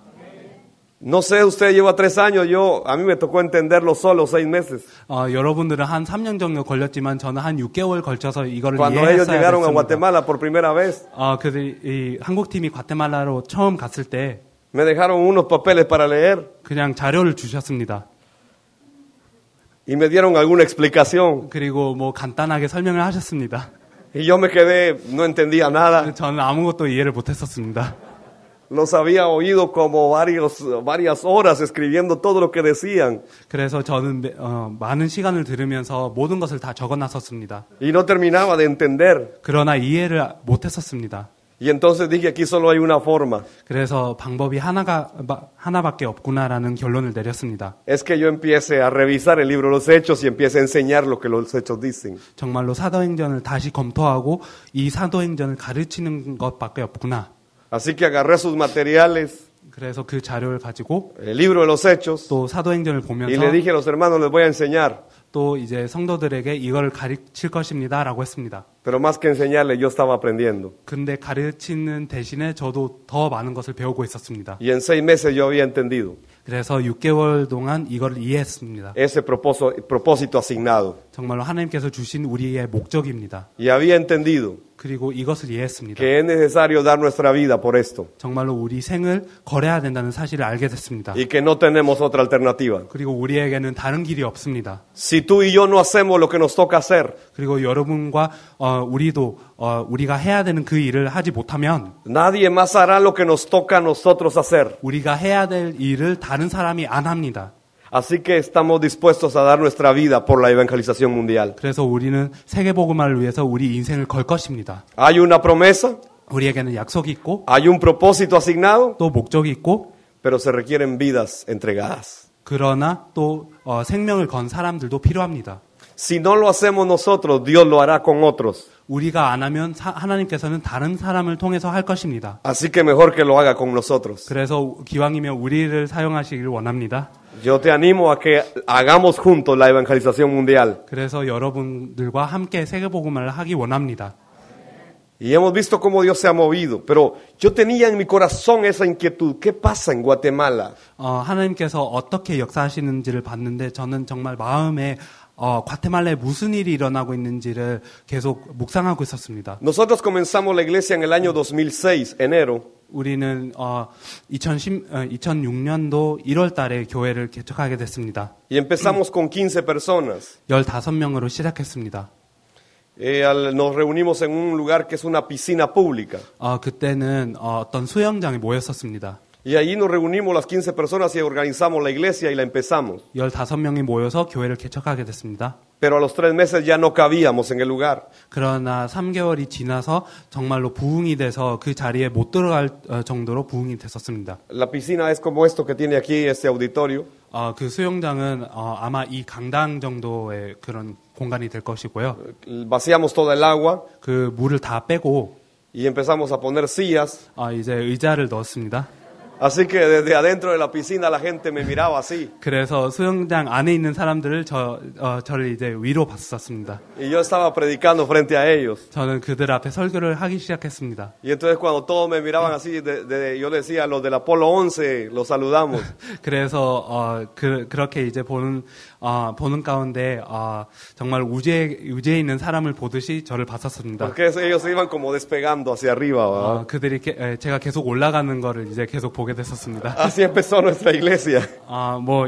No sé, usted lleva 3 años, a mí me tocó entenderlo solo 6 meses. 여러분들은 한 3년 정도 걸렸지만 저는 한 6개월 걸쳐서 이거를 Cuando ellos 이해했어야 llegaron a 됐습니다. Guatemala por primera vez, 이 한국팀이 과테말라로 처음 갔을 때 me dejaron unos papeles para leer 그냥 자료를 주셨습니다. y me dieron alguna explicación. 그리고 뭐 간단하게 설명을 하셨습니다. Y yo me quedé, no entendía nada. 저는 아무것도 이해를 못했었습니다. Los había oído como varias horas escribiendo todo lo que decían 그래서 저는 많은 시간을 들으면서 모든 것을 다 적어놨었습니다. y no terminaba de entender. 그러나 이해를 못했었습니다. Y entonces dije, aquí solo hay una forma. 그래서 방법이 하나밖에 없구나라는 결론을 내렸습니다. Es que yo empiece a revisar el libro de los Hechos y empiece a enseñar lo que los Hechos dicen. 정말로 사도행전을 다시 검토하고 이 사도행전을 가르치는 것밖에 없구나. Así que agarré sus materiales, 그래서 그 자료를 가지고 el libro de los Hechos, 또 사도행전을 y 보면서 le dije a los hermanos, les voy a enseñar. 또 이제 성도들에게 이걸 가르칠 것입니다라고 했습니다. Pero más que enseñarles, yo estaba aprendiendo. 근데 가르치는 대신에 저도 더 많은 것을 배우고 있었습니다. Y en 6 meses yo había entendido 그래서 6개월 동안 이걸 이해했습니다. ese propósito asignado. 정말로 하나님께서 주신 우리의 목적입니다. Y había entendido 그리고 이것을 이해했습니다. que es necesario dar nuestra vida por esto. 정말로 우리 생을 걸어야 된다는 사실을 알게 됐습니다. Y que no tenemos otra alternativa. 그리고 우리에게는 다른 길이 없습니다. Si tú y yo no hacemos lo que nos toca hacer, 그리고 여러분과 우리도 우리가 해야 되는 그 일을 하지 못하면 nadie más hará lo que nos toca a nosotros hacer. 우리가 해야 될 일을 다른 사람이 안 합니다. Así que estamos dispuestos a dar nuestra vida por la evangelización mundial. 그래서 우리는 세계복음화를 위해서 우리 인생을 걸 것입니다. Hay una promesa, 우리에게는 약속이 있고 hay un propósito asignado, 또 목적이 있고 pero se requieren vidas entregadas. 그러나 또 생명을 건 사람들도 필요합니다. Si no lo hacemos nosotros, Dios lo hará con otros. 우리가 안 하면 하나님께서는 다른 사람을 통해서 할 것입니다. Así que mejor que lo haga con nosotros. 그래서 기왕이면 우리를 사용하시길 원합니다. Yo te animo a que hagamos juntos la evangelización mundial. 그래서 여러분들과 함께 세계복음화를 하기 원합니다. Y hemos visto cómo Dios se ha movido, pero yo tenía en mi corazón esa inquietud. ¿Qué pasa en Guatemala? 하나님께서 어떻게 역사하시는지를 봤는데 저는 정말 마음에 과테말라에 무슨 일이 일어나고 있는지를 계속 묵상하고 있었습니다. Nosotros comenzamos la iglesia en el año 2006, enero. 우리는 2006년도 1월 달에 교회를 개척하게 됐습니다. Y empezamos con 15 personas. 15명으로 시작했습니다. Nos reunimos en un lugar que es una piscina pública. 그때는 어떤 수영장에 모였었습니다. Y allí nos reunimos las 15 personas y organizamos la iglesia y la empezamos. 15명이 모여서 교회를 개척하게 됐습니다. Pero a los 3 meses ya no cabíamos en el lugar. 그러나 3개월이 지나서 정말로 부흥이 돼서 그 자리에 못 들어갈 정도로 부흥이 됐었습니다. La piscina es como esto que tiene aquí este auditorio. 그 수영장은 아마 이 강당 정도의 그런 공간이 될 것이고요. Vaciamos toda el agua 그 물을 다 빼고 y empezamos a poner sillas. 이제 의자를 넣었습니다. Así que desde adentro de la piscina la gente me miraba así. 그래서 수영장 안에 있는 사람들을 저를 이제 위로 봤었습니다. Y yo estaba predicando frente a ellos. 저는 그들 앞에 설교를 하기 시작했습니다. Y entonces cuando todos me miraban así, yo les decía, los del Apolo 11, los saludamos. 그래서 그렇게 이제 보는 가운데 정말 우주에 있는 사람을 보듯이 저를 봤었습니다. Porque ellos se iban como despegando hacia arriba. 그들이 제가 계속 올라가는 거를 이제 계속 보게 됐었습니다. Así empezó nuestra iglesia.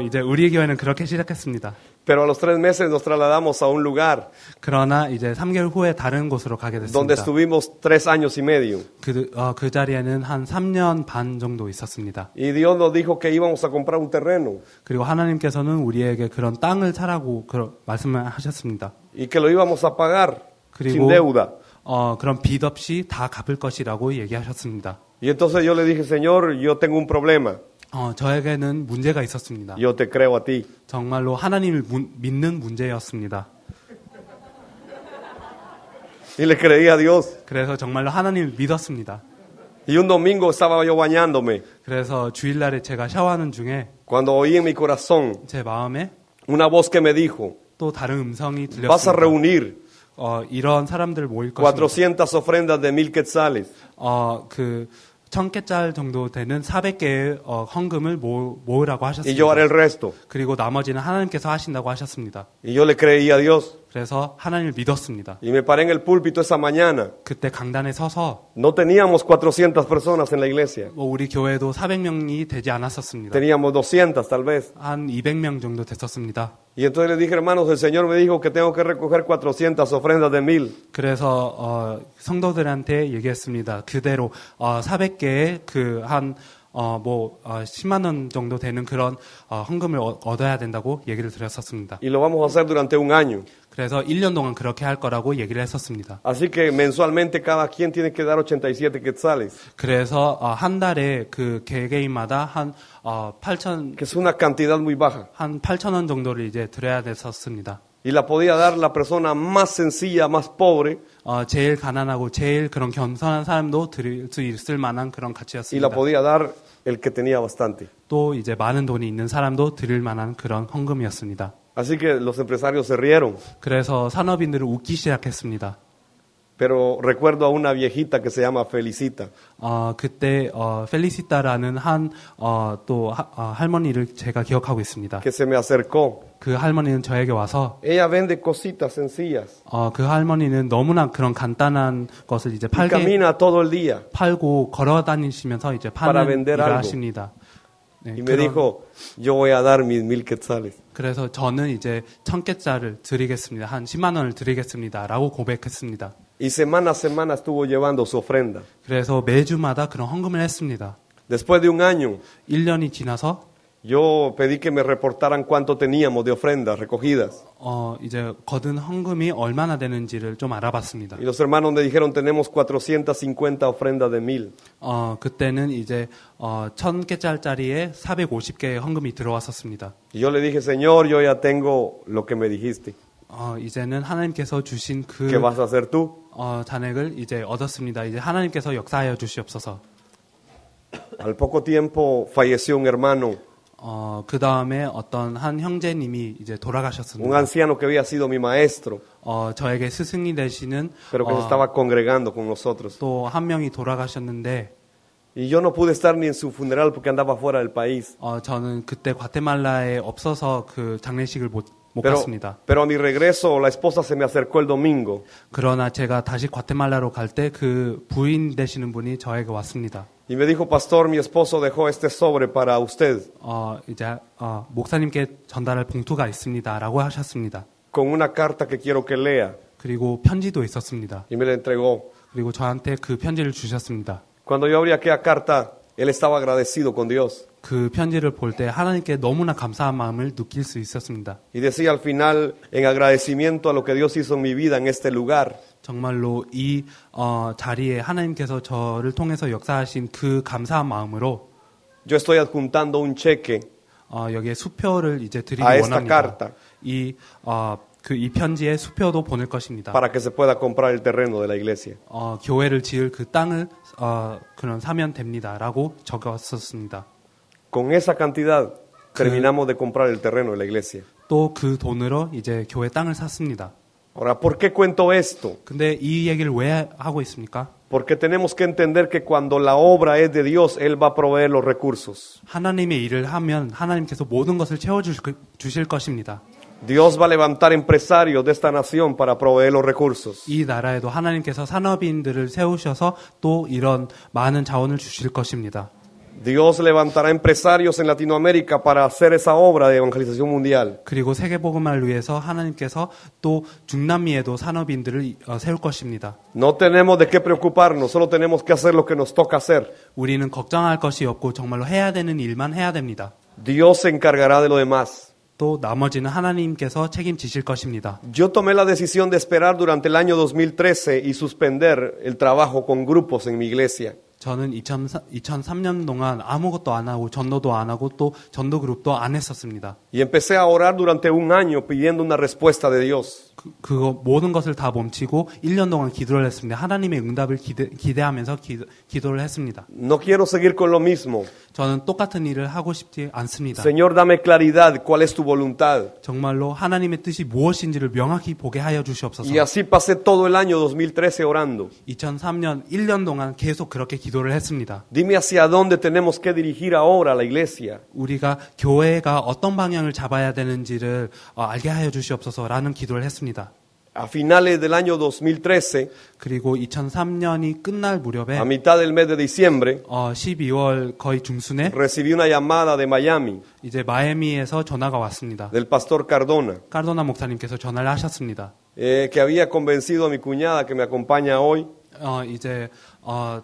이제 우리 교회는 그렇게 시작했습니다. Pero a los 3 meses nos trasladamos a un lugar 그러나 이제 3개월 후에 다른 곳으로 가게 donde 됐습니다. estuvimos 3 años y medio. 그 자리에는 한 3년 반 정도 있었습니다. Y Dios nos dijo que íbamos a comprar un terreno 그리고 하나님께서는 우리에게 그런 땅을 사라고 말씀을 하셨습니다. y que lo íbamos a pagar sin 그리고 deuda. 그런 빚 없이 다 갚을 것이라고 얘기하셨습니다. Y entonces yo le dije, Señor, yo tengo un problema. 저에게는 문제가 있었습니다. Yo te creo a ti. 정말로 하나님을 믿는 문제였습니다. Y le creí a Dios. 그래서 정말로 하나님을 믿었습니다. Y un domingo estaba yo bañándome 그래서 주일날에 제가 샤워하는 중에 cuando oí en mi corazón 제 마음에 una voz que me dijo, 또 다른 음성이 vas a 들렸습니다. reunir 이런 사람들 모일 것입니다. 400 ofrendas de 1000 quetzales. 1000깨짤 정도 되는 400개의 헌금을 모으라고 Y yo haré 하셨습니다. el resto. 그리고 나머지는 하나님께서 하신다고 하셨습니다. Y yo le creí a Dios. 그래서 하나님을 믿었습니다. Y me paré en el púlpito esa mañana. 그때 강단에 서서 No teníamos 400 personas en la iglesia. 우리 교회도 400명이 되지 않았었습니다. Teníamos 200 tal vez. 한 200명 정도 됐었습니다. Y entonces le dije, hermanos, el Señor me dijo que tengo que recoger 400 ofrendas de 1000. 그래서 성도들한테 얘기했습니다. 그대로 400개의 한 10만 원 정도 되는 그런 헌금을 얻어야 된다고 얘기를 드렸었습니다. Y lo vamos a hacer durante un año. 그래서 1년 동안 그렇게 할 거라고 얘기를 했었습니다. Así que mensualmente cada quien tiene que dar 87 quetzales, 그래서 한 달에 그 개개인마다 한 8천 que es una cantidad muy baja. 한 8,000원 정도를 이제 드려야 됐었습니다. Y la podía dar la persona más sencilla, más pobre, 제일 가난하고 제일 그런 겸손한 사람도 드릴 수 있을 만한 그런 y 가치였습니다. la podía dar el que tenía bastante. 또 이제 많은 돈이 있는 사람도 드릴 만한 그런 헌금이었습니다. Así que los empresarios se rieron. 그래서 산업인들은 웃기 시작했습니다. Pero recuerdo a una viejita que se llama Felicita. 그때 펠리시타라는 또 할머니를 제가 기억하고 있습니다. Que se me acercó. 그 할머니는 저에게 와서 Ella vende cositas sencillas 그 할머니는 너무나 그런 간단한 것을 이제 y camina todo el día. 팔고 걸어 다니시면서 이제 Para 파는 vender 일을 algo. 하십니다. 네, Y me dijo, yo voy a dar mis 1000 quetzales. 그래서 저는 이제 1,000깨짜를 드리겠습니다. 한 10만 원을 드리겠습니다라고 고백했습니다. Y semana a semana estuvo llevando su ofrenda. 그래서 매주마다 그런 헌금을 했습니다. Después de un año, 1년이 지나서 yo pedí que me reportaran cuánto teníamos de ofrendas recogidas. 이제 거둔 헌금이 얼마나 되는지를 좀 알아봤습니다. Y los hermanos me dijeron, tenemos 450 ofrendas de 1000. 그때는 이제 1,000깨짜리에 450개의 헌금이 들어왔었습니다. Y yo le dije, Señor, yo ya tengo lo que me dijiste. 이제는 하나님께서 주신 ¿Qué vas a hacer tú? 잔액을 이제 얻었습니다. 이제 하나님께서 역사하여 주시옵소서. Al poco tiempo falleció un hermano, 그 다음에 어떤 한 형제님이 이제 un 돌아가셨습니다. anciano que había sido mi maestro, 저에게 스승이 되시는 pero que se estaba congregando con nosotros. 또 한 명이 돌아가셨는데 Y yo no pude estar ni en su funeral porque andaba fuera del país. 저는 그때 과테말라에 없어서 그 장례식을 못 Pero, 갔습니다. pero a mi regreso la esposa se me acercó el domingo 그러나 제가 다시 과테말라로 갈 때 그 부인 되시는 분이 저에게 왔습니다. y me dijo, Pastor, mi esposo dejó este sobre para usted 이제 목사님께 전달할 봉투가 있습니다라고 하셨습니다. con una carta que quiero que lea. 그리고 편지도 있었습니다. Y me la entregó. 그리고 저한테 그 편지를 주셨습니다. Cuando yo abrí aquella carta, él estaba agradecido con Dios. 그 편지를 볼 때 하나님께 너무나 감사한 마음을 느낄 수 있었습니다. Y decía al final, en agradecimiento a lo que Dios hizo en mi vida en este lugar, 정말로 이 자리에 하나님께서 저를 통해서 역사하신 그 감사한 마음으로 yo estoy adjuntando un cheque 여기에 수표를 이제 드리기 a esta 원합니다. carta 이 편지에 수표도 보낼 것입니다. para que se pueda comprar el terreno de la iglesia. 교회를 지을 그 땅을 그런 사면 됩니다라고 적었었습니다. Con esa cantidad terminamos de comprar el terreno de la iglesia. 또 그 돈으로 이제 교회 땅을 샀습니다. Ahora, ¿por qué cuento esto? 근데 이 얘기를 왜 하고 있습니까? Porque tenemos que entender que cuando la obra es de Dios, Él va a proveer los recursos. 하나님의 일을 하면 하나님께서 모든 것을 채워주실 것입니다. Dios va a levantar empresarios de esta nación para proveer los recursos. 이 나라에도 하나님께서 산업인들을 세우셔서 또 이런 많은 자원을 주실 것입니다. Dios levantará empresarios en Latinoamérica para hacer esa obra de evangelización mundial. 그리고 세계복음화를 위해서 하나님께서 또 중남미에도 산업인들을 세울 것입니다. No tenemos de qué preocuparnos, solo tenemos que hacer lo que nos toca hacer. 우리는 걱정할 것이 없고 정말로 해야 되는 일만 해야 됩니다. Dios se encargará de lo demás. 또 나머지는 하나님께서 책임지실 것입니다. Yo tomé la decisión de esperar durante el año 2013 y suspender el trabajo con grupos en mi iglesia. 저는 2003년 동안 아무것도 안 하고 전도도 안 하고 또 전도 그룹도 안 했었습니다. Y empecé a orar durante un año pidiendo una respuesta de Dios. 그거 모든 것을 다 멈추고 1년 동안 기도를 했습니다. 하나님의 응답을 기대하면서 기도를 했습니다. No quiero seguir con lo mismo. 저는 똑같은 일을 하고 싶지 않습니다. Señor, dame claridad, ¿cuál es tu voluntad? 정말로 하나님의 뜻이 무엇인지를 명확히 보게 하여 주시옵소서. Y así pasé todo el año 2013 orando. 2003년 1년 동안 계속 그렇게 기도를 했습니다. Dime hacia dónde tenemos que dirigir ahora la iglesia. 우리가 교회가 어떤 방향을 잡아야 되는지를 알게 하여 주시옵소서라는 기도를 했습니다. A finales del año 2013, 그리고 2003년이 끝날 무렵에 a mitad del mes de diciembre, 12월 거의 중순에 recibí una llamada de Miami, 이제 마이애미에서 전화가 왔습니다. del pastor Cardona, 카르도나 목사님께서 전화를 하셨습니다. que había convencido a mi cuñada que me acompaña hoy 이제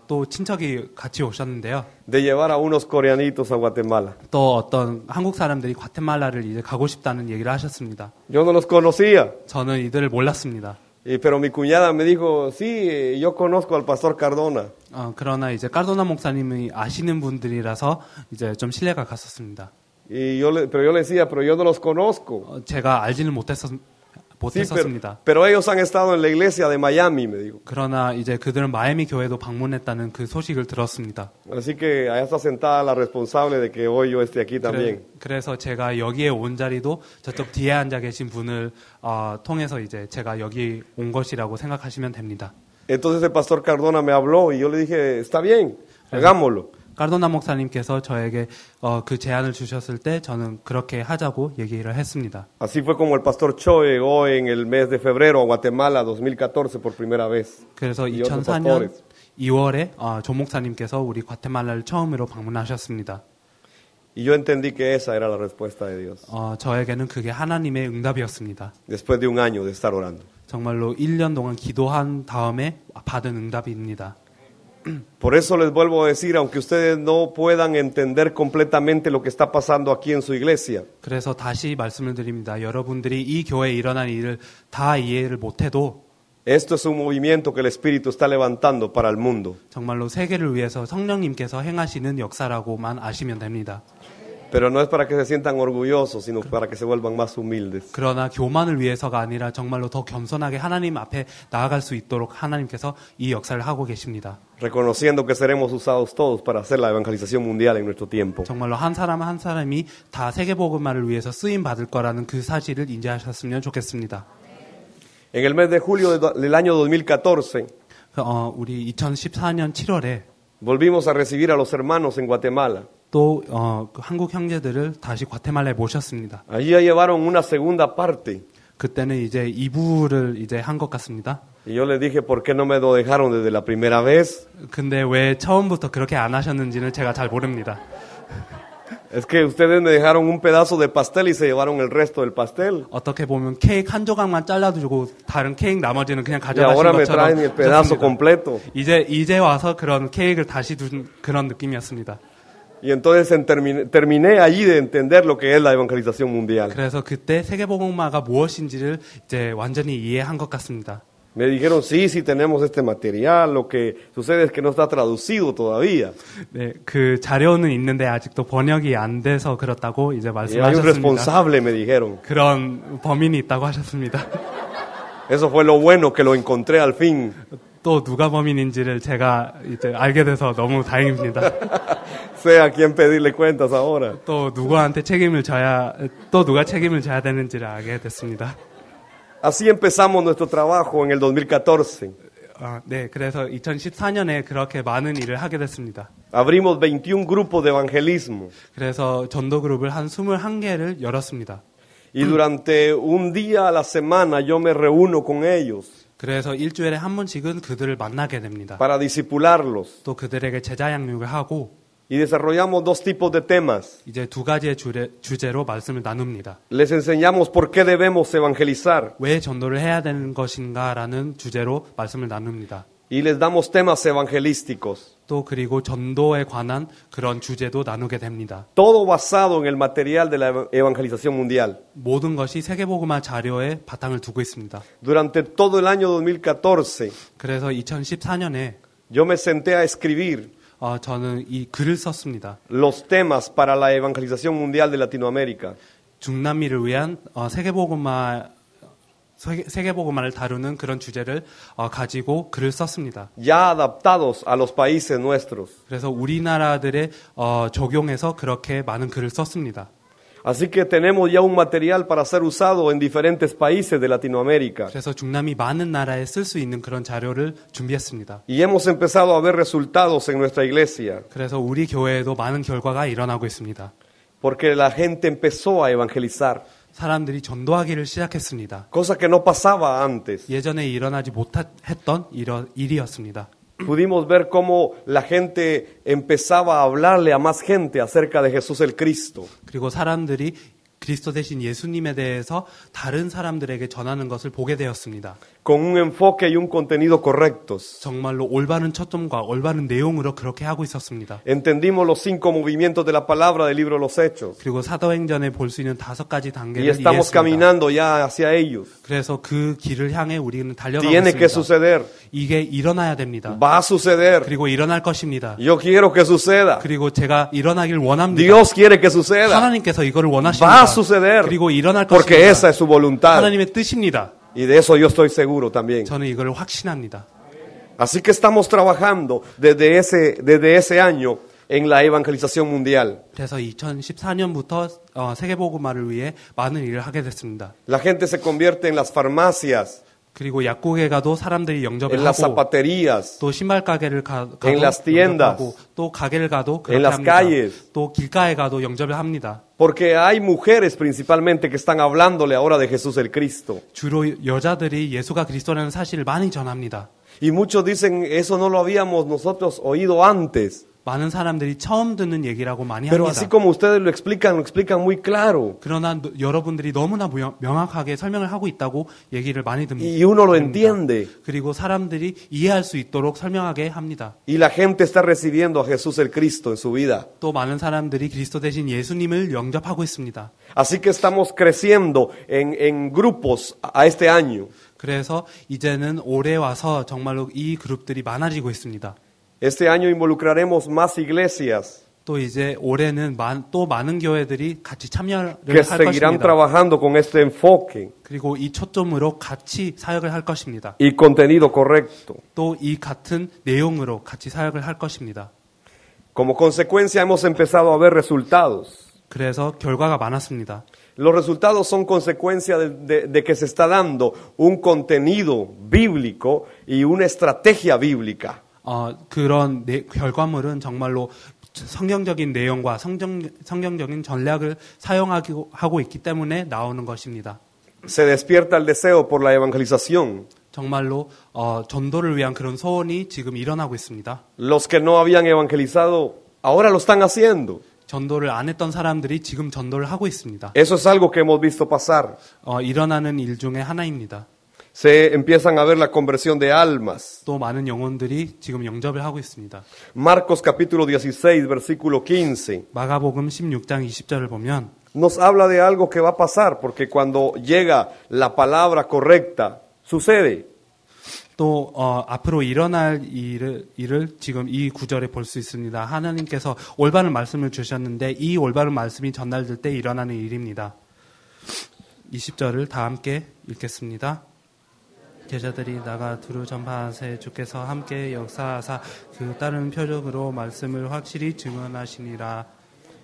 또 친척이 같이 오셨는데요. de llevar a unos coreanitos a Guatemala. 또 어떤 한국 사람들이 과테말라를 이제 가고 싶다는 얘기를 하셨습니다. Yo no los conocía, 저는 이들을 몰랐습니다. pero mi cuñada me dijo, sí, yo conozco al pastor Cardona. 그러나 이제 까르도나 목사님이 아시는 분들이라서 이제 좀 신뢰가 갔었습니다. Pero yo le decía, pero yo no los conozco. 제가 알지는 Sí, 못했었습니다. pero ellos han estado en la iglesia de Miami, me dijo. 그러나 이제 그들은 마이애미 교회도 방문했다는 그 소식을 들었습니다. Así que allá está sentada la responsable de que hoy yo esté aquí también. 그래서 제가 여기에 온 자리도 저쪽 뒤에 앉아 계신 분을 통해서 이제 제가 여기 온 것이라고 생각하시면 됩니다. Entonces el pastor Cardona me habló y yo le dije, está bien, hagámoslo. 까르도나 목사님께서 저에게 그 제안을 주셨을 때 저는 그렇게 하자고 얘기를 했습니다. Así fue como el pastor Cho llegó en el mes de febrero a Guatemala 2014 por primera vez. 그래서 Y otros 2004년 pastores. 2월에 조 목사님께서 우리 과테말라를 처음으로 방문하셨습니다. Y yo entendí que esa era la respuesta de Dios. 저에게는 그게 하나님의 응답이었습니다. Después de un año de estar orando. 정말로 1년 동안 기도한 다음에 받은 응답입니다. Por eso les vuelvo a decir, aunque ustedes no puedan entender completamente lo que está pasando aquí en su iglesia, 그래서 다시 말씀을 드립니다. 여러분들이 이 교회에 일어난 일을 다 이해를 못해도 esto es un movimiento que el Espíritu está levantando para el mundo. 정말로 세계를 위해서 성령님께서 행하시는 역사라고만 아시면 됩니다. Pero no es para que se sientan orgullosos, sino para que se vuelvan más humildes. 그러나 교만을 위해서가 아니라 정말로 더 겸손하게 하나님 앞에 나아갈 수 있도록 하나님께서 이 역사를 하고 계십니다. Reconociendo que seremos usados todos para hacer la evangelización mundial en nuestro tiempo. 정말로 한 사람 한 사람이 다 세계복음화를 위해서 쓰임 받을 거라는 그 사실을 인지하셨으면 좋겠습니다. En el mes de julio del año 2014, 우리 2014년 7월에 volvimos a recibir a los hermanos en Guatemala. 또 한국 형제들을 다시 과테말라에 모셨습니다. Allí ya llevaron una segunda parte. 그때는 이제 2부를 이제 한 것 같습니다. Y yo les dije, ¿por qué no me lo dejaron desde la primera vez? 근데 왜 처음부터 그렇게 안 하셨는지는 제가 잘 모릅니다. Es que ustedes me dejaron un pedazo de pastel y se llevaron el resto del pastel. 어떻게 보면 케이크 한 조각만 잘라주고 다른 케이크 나머지는 그냥 Y 가져가신 ahora me 것처럼 traen el pedazo 하셨습니다. completo. 이제 와서 그런 케이크를 다시 준 그런 느낌이었습니다. Y entonces terminé allí de entender lo que es la evangelización mundial. 그래서 그때 세계복음화가 무엇인지를 이제 완전히 이해한 것 같습니다. Me dijeron, sí, sí tenemos este material, lo que sucede es que no está traducido todavía. 네, 그 자료는 있는데 아직도 번역이 안 돼서 그렇다고 이제 Y hay un 말씀하셨습니다. responsable, me dijeron. 그런 범인이 있다고 하셨습니다. Eso fue lo bueno que lo encontré al fin. 또 누가 범인인지를 제가 이제 알게 돼서 너무 다행입니다. Sé a quién pedirle cuentas ahora. 또 누가 책임을 져야 되는지를 알게 됐습니다. Así empezamos nuestro trabajo en el 2014. 네, 그래서 2014년에 그렇게 많은 일을 하게 됐습니다. Abrimos 21 grupos de evangelismo. 그래서 전도 그룹을 한 21개를 열었습니다. Y durante un día a la semana yo me reúno con ellos 그래서 일주일에 한 번씩은 그들을 만나게 됩니다. para discipularlos. 또 그들에게 제자 양육을 하고 Y desarrollamos dos tipos de temas. 이제 두 가지의 주제로 말씀을 나눕니다. Les enseñamos por qué debemos evangelizar. 왜 전도를 해야 되는 것인가라는 주제로 말씀을 나눕니다. Y les damos temas evangelísticos. 또 그리고 전도에 관한 그런 주제도 나누게 됩니다. Todo basado en el material de la evangelización mundial. 모든 것이 세계복음화 자료에 바탕을 두고 있습니다. Durante todo el año 2014, 그래서 2014년에 yo me senté a escribir 저는 이 글을 썼습니다. los temas para la evangelización mundial de Latinoamérica. 중남미를 위한 세계복음화를 다루는 그런 주제를 가지고 글을 썼습니다. Ya adaptados a los países nuestros. 그래서 우리나라들의 적용해서 그렇게 많은 글을 썼습니다. Así que tenemos ya un material para ser usado en diferentes países de Latinoamérica. 그래서 중남미 많은 나라에 쓸 수 있는 그런 자료를 준비했습니다. Y hemos empezado a ver resultados en nuestra iglesia. 그래서 우리 교회에도 많은 결과가 일어나고 있습니다. Porque la gente empezó a evangelizar. 사람들이 전도하기를 시작했습니다. Cosa que no pasaba antes. 예전에 일어나지 못했던 일이었습니다. Pudimos ver cómo la gente empezaba a hablarle a más gente acerca de Jesús el Cristo. 그리고 사람들이 그리스도 대신 예수님에 대해서 다른 사람들에게 전하는 것을 보게 되었습니다. con un enfoque y un contenido correctos. 정말로 올바른 초점과 올바른 내용으로 그렇게 하고 있었습니다. Entendimos los 5 movimientos de la palabra del libro de los Hechos. 그리고 사도행전에 볼 수 있는 5가지 Y 단계를 estamos 이해했습니다. caminando ya hacia ellos. 그래서 그 길을 향해 우리는 달려가고 Tiene que 있습니다. suceder. 이게 일어나야 됩니다. Va a suceder. 그리고 일어날 것입니다. Yo quiero que suceda. 그리고 제가 일어나길 원합니다. Dios quiere que suceda. 하나님께서 이거를 Va 원하십니다. a suceder. 그리고 일어날 Porque 것입니다. esa es su voluntad. 하나님의 뜻입니다. Y de eso yo estoy seguro también. 저는 이걸 확신합니다. Así que estamos trabajando desde ese año en la evangelización mundial. 그래서 2014년부터 세계복음화를 위해 많은 일을 하게 됐습니다. La gente se convierte en las farmacias, 그리고 약국에 가도 사람들이 영접을 en las 하고 zapaterías, 또 신발 가게를 가도 en las tiendas, 영접하고 또 가게를 가도 en 그렇게 las 합니다. calles. 또 길가에 가도 영접을 합니다. porque hay mujeres principalmente que están hablándole ahora de Jesús el Cristo. 주로 여자들이 예수가 그리스도라는 사실을 많이 전합니다. Y muchos dicen, eso no lo habíamos nosotros oído antes. 많은 사람들이 처음 듣는 얘기라고 많이 Pero 합니다. así como ustedes lo explican muy claro. 그러나 여러분들이 너무나 명확하게 설명을 하고 있다고 얘기를 많이 듣습니다. Y uno lo entiende. 그리고 사람들이 이해할 수 있도록 설명하게 합니다. Y la gente está recibiendo a Jesús el Cristo en su vida. 또 많은 사람들이 그리스도 대신 예수님을 영접하고 있습니다. Así que estamos creciendo en grupos a este año. 그래서 이제는 올해 와서 정말로 이 그룹들이 많아지고 있습니다. Este año involucraremos más iglesias 또 이제 올해는 또 많은 교회들이 같이 참여를 que 할 seguirán 것입니다. trabajando con este enfoque 그리고 이 초점으로 같이 사역을 할 것입니다. y contenido correcto. 또 이 같은 내용으로 같이 사역을 할 것입니다. Como consecuencia hemos empezado a ver resultados. 그래서 결과가 많았습니다. Los resultados son consecuencia de que se está dando un contenido bíblico y una estrategia bíblica. 그런 결과물은 정말로 성경적인 내용과 성경적인 전략을 사용하고 있기 때문에 나오는 것입니다. Se despierta el deseo por la evangelización. 정말로 전도를 위한 그런 소원이 지금 일어나고 있습니다. Los que no habían evangelizado ahora lo están haciendo. 전도를 안 했던 사람들이 지금 전도를 하고 있습니다. Eso es algo que hemos visto pasar. 일어나는 일 중에 하나입니다. Se empiezan a ver la conversión de almas. 또 많은 영혼들이 지금 영접을 하고 있습니다. Marcos capítulo 16, versículo 15. 마가복음 16장 20절을 보면 Nos habla de algo que va a pasar, porque cuando llega la palabra correcta, sucede. 또 앞으로 일어날 일을 지금 이 구절에 볼 수 있습니다. 하나님께서 올바른 말씀을 주셨는데 이 올바른 말씀이 전달될 때 일어나는 일입니다. 20절을 다 함께 읽겠습니다. 제자들이 나가 두루 전파하세 주께서 함께 역사하사 그 다른 표적으로 말씀을 확실히 증언하시니라.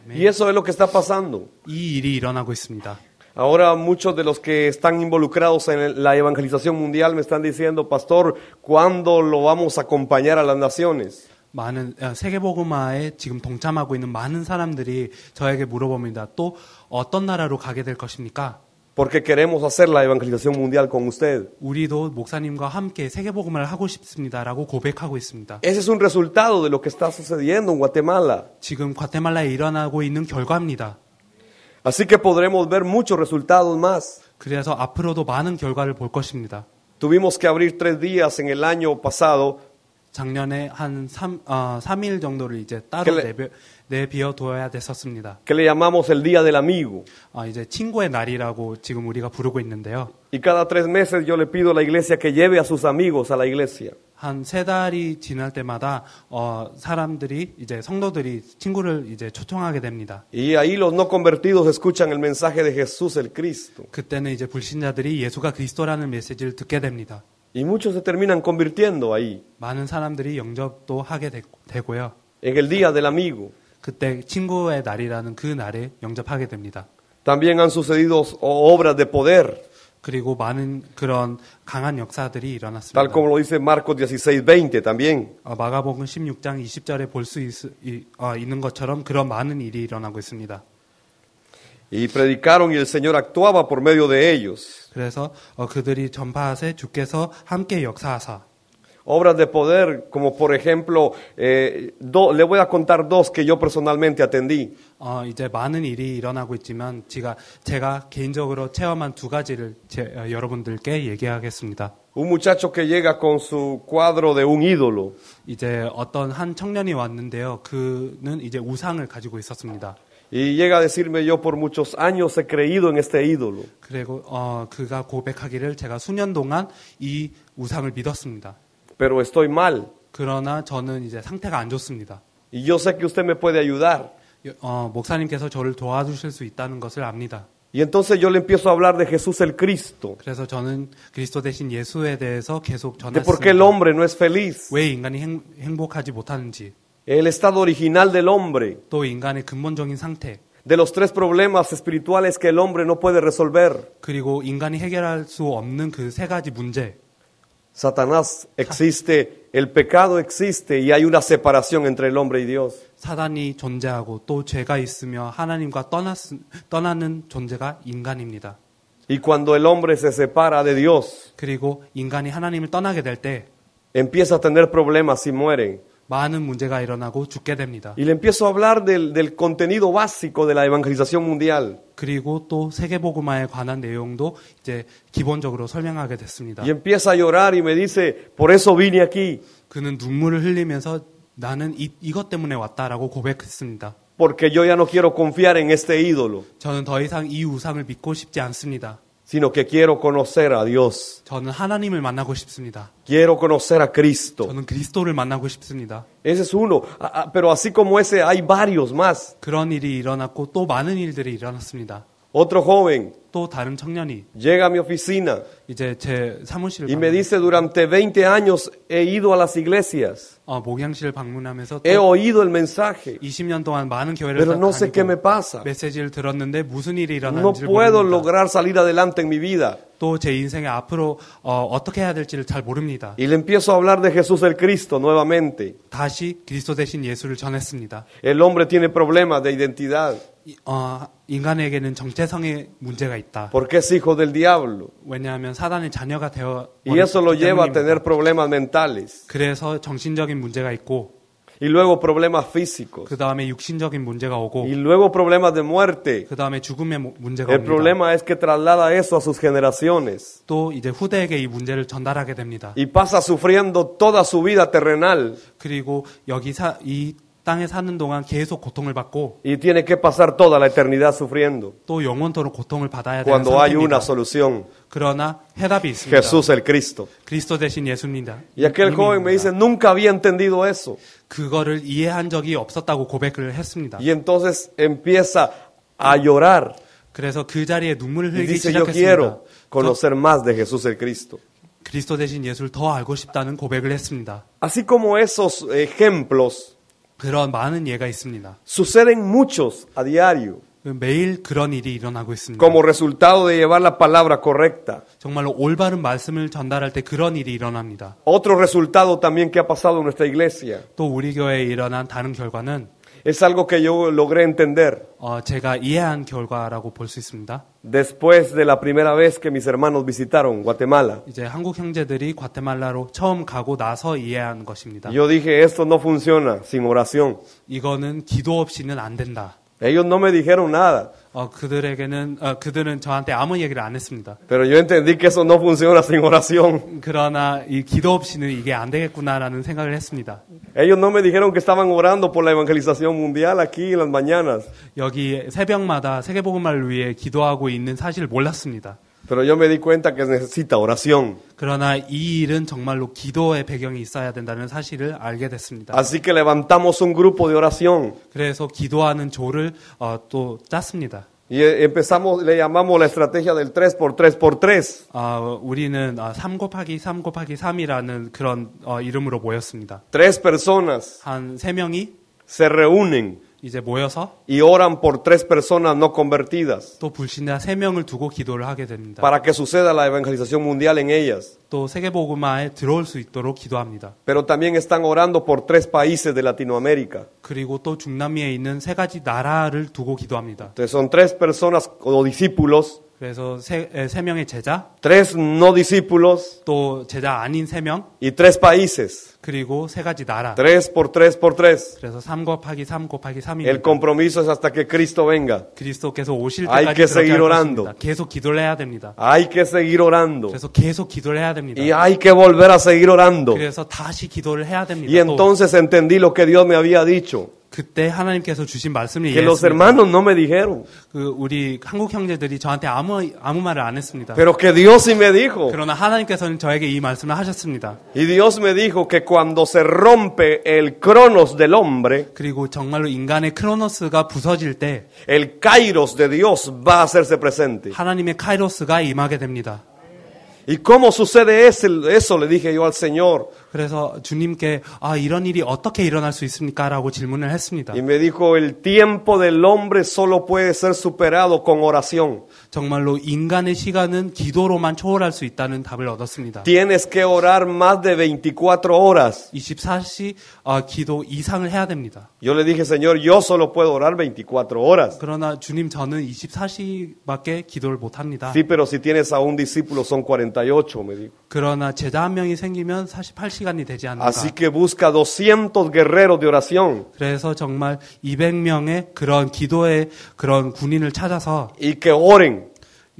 Y eso es lo que está pasando. 이 일이 일어나고 있습니다. Ahora muchos de los que están involucrados en la evangelización mundial me están diciendo, pastor, ¿cuándo lo vamos a acompañar a las naciones? 많은 세계복음화에 지금 동참하고 있는 많은 사람들이 저에게 물어봅니다. 또 어떤 나라로 가게 될 것입니까? Porque queremos hacer la evangelización mundial con usted. 우리도 목사님과 함께 세계복음을 하고 싶습니다라고 고백하고 있습니다. Ese es un resultado de lo que está sucediendo en Guatemala. 지금 과테말라에 일어나고 있는 결과입니다. Así que podremos ver muchos resultados más. 그래서 앞으로도 많은 결과를 볼 것입니다. Tuvimos que abrir 3 días en el año pasado. 작년에 한 3일 정도를 이제 따로 내비어 둬야 됐었습니다. Que le llamamos el Día del Amigo. 이제 친구의 날이라고 지금 우리가 부르고 있는데요. Y cada 3 meses yo le pido a la iglesia que lleve a sus amigos a la iglesia. 한 3달이 지날 때마다 사람들이 이제 성도들이 친구를 이제 초청하게 됩니다. Y ahí los no convertidos escuchan el mensaje de Jesús el Cristo. 그때는 이제 불신자들이 예수가 그리스도라는 메시지를 듣게 됩니다. Y muchos se terminan convirtiendo ahí. 많은 사람들이 영접도 하게 되고요. En el Día del Amigo. 그때 친구의 날이라는 그 날에 영접하게 됩니다. También han sucedido obras de poder. 그리고 많은 그런 강한 역사들이 일어났습니다. Tal como lo dice Marcos 16:20 también. 마가복음 16장 20절에 볼 수 있는 것처럼 그런 많은 일이 일어나고 있습니다. Y predicaron y el Señor actuaba por medio de ellos. 그래서 그들이 전파하세 주께서 함께 역사하사. Obras de poder, como por ejemplo, le voy a contar 2 que yo personalmente atendí. 이제 많은 일이 일어나고 있지만 제가 개인적으로 체험한 2가지를 여러분들께 얘기하겠습니다. Un muchacho que llega con su cuadro de un ídolo. 이제 어떤 한 청년이 왔는데요. 그는 이제 우상을 가지고 있었습니다. Y llega a decirme, yo por muchos años he creído en este ídolo. 그리고 그가 고백하기를 제가 수년 동안 이 우상을 믿었습니다. Pero estoy mal. 그러나 저는 이제 상태가 안 좋습니다. Y yo sé que usted me puede ayudar. 목사님께서 저를 도와주실 수 있다는 것을 압니다. Y entonces yo le empiezo a hablar de Jesús el Cristo. 그래서 저는 그리스도 대신 예수에 대해서 계속 De por qué el 전했습니다. hombre no es feliz. 왜 인간이 행복하지 못하는지, El estado original del hombre. 또 인간의 근본적인 상태, De los tres problemas espirituales que el hombre no puede resolver. 그리고 인간이 해결할 수 없는 그 세 가지 문제. Satanás existe, el pecado existe y hay una separación entre el hombre y Dios. 사단이 존재하고 또 죄가 있으며 하나님과 떠나는 존재가 인간입니다. Y cuando el hombre se separa de Dios, 그리고 인간이 하나님을 떠나게 될 때 empieza a tener problemas y muere. 많은 문제가 일어나고 죽게 됩니다. Y le empiezo a hablar del contenido básico de la evangelización mundial. 그리고 또 세계복음화에 관한 내용도 이제 기본적으로 설명하게 됐습니다. Y empieza a llorar y me dice, por eso vine aquí. 그는 눈물을 흘리면서 나는 이것 때문에 왔다라고 고백했습니다. Porque yo ya no quiero confiar en este ídolo, 저는 더 이상 이 우상을 믿고 싶지 않습니다. sino que quiero conocer a Dios. 저는 하나님을 만나고 싶습니다. Quiero conocer a Cristo. 저는 그리스도를 만나고 싶습니다. Ese es uno. Pero así como ese hay varios más. 그런 일이 일어났고 또 많은 일들이 일어났습니다. Otro joven 또 다른 청년이 llega a mi oficina 이제 제 사무실을 y me dice, durante 20 años he ido a las iglesias, 목양실을 방문하면서 he 또 oído el mensaje, 20년 동안 많은 교회를 pero no sé qué me 다니고 pasa. 메시지를 들었는데 무슨 일이 No 일어나는지 puedo 모릅니다. lograr salir adelante en mi vida. 또 제 인생에 앞으로 어떻게 해야 될지를 잘 모릅니다. Y le empiezo a hablar de Jesús el Cristo nuevamente. 다시 그리스도 대신 예수를 전했습니다. El hombre tiene problemas de identidad 인간에게는 정체성의 문제가 있다. porque es hijo del diablo. 왜냐하면 사단의 자녀가 되어 Y eso lo lleva a 때문입니다. tener problemas mentales. 그래서 정신적인 문제가 있고 Y luego problemas físicos. 그 다음에 육신적인 문제가 오고 Y luego problemas de muerte. 그 다음에 죽음의 문제가 El 옵니다. problema es que traslada eso a sus generaciones. 또 이제 후대에게 이 문제를 전달하게 됩니다. Y pasa sufriendo toda su vida terrenal. 그리고 이 땅에 사는 동안 계속 고통을 받고 Y tiene que pasar toda la eternidad sufriendo. 또 영원토록 고통을 받아야 되는 Cuando hay 상태입니다. una solución. 그러나 해답이 있습니다. Jesús el Cristo. 그리스도 대신 예수입니다. Y aquel joven me dice, nunca había entendido eso. 그거를 이해한 적이 없었다고 고백을 했습니다. Y entonces empieza a llorar. 그래서 그 자리에 눈물을 Y 흘리기 dice, yo 시작했습니다. quiero conocer más de Jesús el Cristo. 그리스도 대신 예수를 더 알고 싶다는 고백을 했습니다. Así como esos ejemplos, 그런 많은 예가 있습니다. suceden muchos a diario, 매일 그런 일이 일어나고 있습니다. como resultado de llevar la palabra correcta. 정말로 올바른 말씀을 전달할 때 그런 일이 일어납니다. Otro resultado también que ha pasado en nuestra iglesia 또 우리 교회에 일어난 다른 결과는 es algo que yo logré entender 제가 이해한 결과라고 볼 수 있습니다. después de la primera vez que mis hermanos visitaron Guatemala. 이제 한국 형제들이 과테말라로 처음 가고 나서 이해한 것입니다. Yo dije, esto no funciona sin oración. 이거는 기도 없이는 안 된다. Ellos no me dijeron nada, 그들은 저한테 아무 얘기를 안 했습니다. pero yo entendí que eso no funciona sin oración. 그러나 이 기도 없이는 이게 안 되겠구나라는 생각을 했습니다. Ellos no me dijeron que estaban orando por la evangelización mundial aquí en las mañanas, 여기 새벽마다 세계복음화를 위해 기도하고 있는 사실을 몰랐습니다. pero yo me di cuenta que necesita oración. 그러나 이 일은 정말로 기도의 배경이 있어야 된다는 사실을 알게 됐습니다. Así que levantamos un grupo de oración 그래서 기도하는 조를 또 짰습니다. y empezamos, le llamamos la estrategia del 3x3x3. 우리는 3 곱하기 3 곱하기 3이라는 그런 이름으로 모였습니다. 3 personas 한 3명이 se reúnen 이제 모여서 y oran por 3 personas no convertidas 또 불신자 3명을 두고 기도를 하게 됩니다. para que suceda la evangelización mundial en ellas. 또 세계복음화에 들어올 수 있도록 기도합니다. Pero también están orando por 3 países de Latinoamérica. 그리고 또 중남미에 있는 세 가지 나라를 두고 기도합니다. Entonces son 3 personas o discípulos, 그래서 세 명의 제자, 3 no discípulos 또 제자 아닌 3명, y 3 países. 그리고 세 가지 나라. 3 por 3 por 3. 그래서 3 곱하기 3 곱하기 El 3입니다. compromiso es hasta que Cristo venga. 그리스도께서 오실 Hay 때까지 que 그렇게 seguir 할 orando. 것입니다. 계속 기도를 해야 됩니다. Hay que seguir orando. 그래서 계속 기도를 해야 됩니다. Y hay que volver a seguir orando. 그래서 다시 기도를 해야 됩니다. Y 또 entonces entendí lo que Dios me había dicho. 그때 하나님께서 주신 말씀을 Que los 이해했습니다. hermanos no me dijeron, 그 우리 한국 형제들이 저한테 아무 말을 안 했습니다. pero que Dios sí me dijo. 그러나 하나님께서는 저에게 이 말씀을 하셨습니다. Y Dios me dijo que cuando se rompe el cronos del hombre, 그리고 정말로 인간의 크로노스가 부서질 때 el kairos de Dios va a hacerse presente. 하나님의 카이로스가 임하게 됩니다. ¿Y cómo sucede eso? Le dije yo al Señor. 그래서 주님께 이런 일이 어떻게 일어날 수 있습니까? 라고 질문을 했습니다. Y me dijo, el tiempo del hombre solo puede ser superado con oración. 정말로 인간의 시간은 기도로만 초월할 수 있다는 답을 얻었습니다. Tienes que orar más de 24 horas. 24시 기도 이상을 해야 됩니다. Yo le dije, Señor, yo solo puedo orar 24 horas. 그러나 주님 저는 24시밖에 기도를 못합니다. Sí, pero si tienes a un discípulo son 48, me dijo. 그러나 제자 한 명이 생기면 48시간이 되지 않는가. Así que busca 200 guerreros de oración 그래서 정말 200명의 그런 기도의 그런 군인을 찾아서 y que oren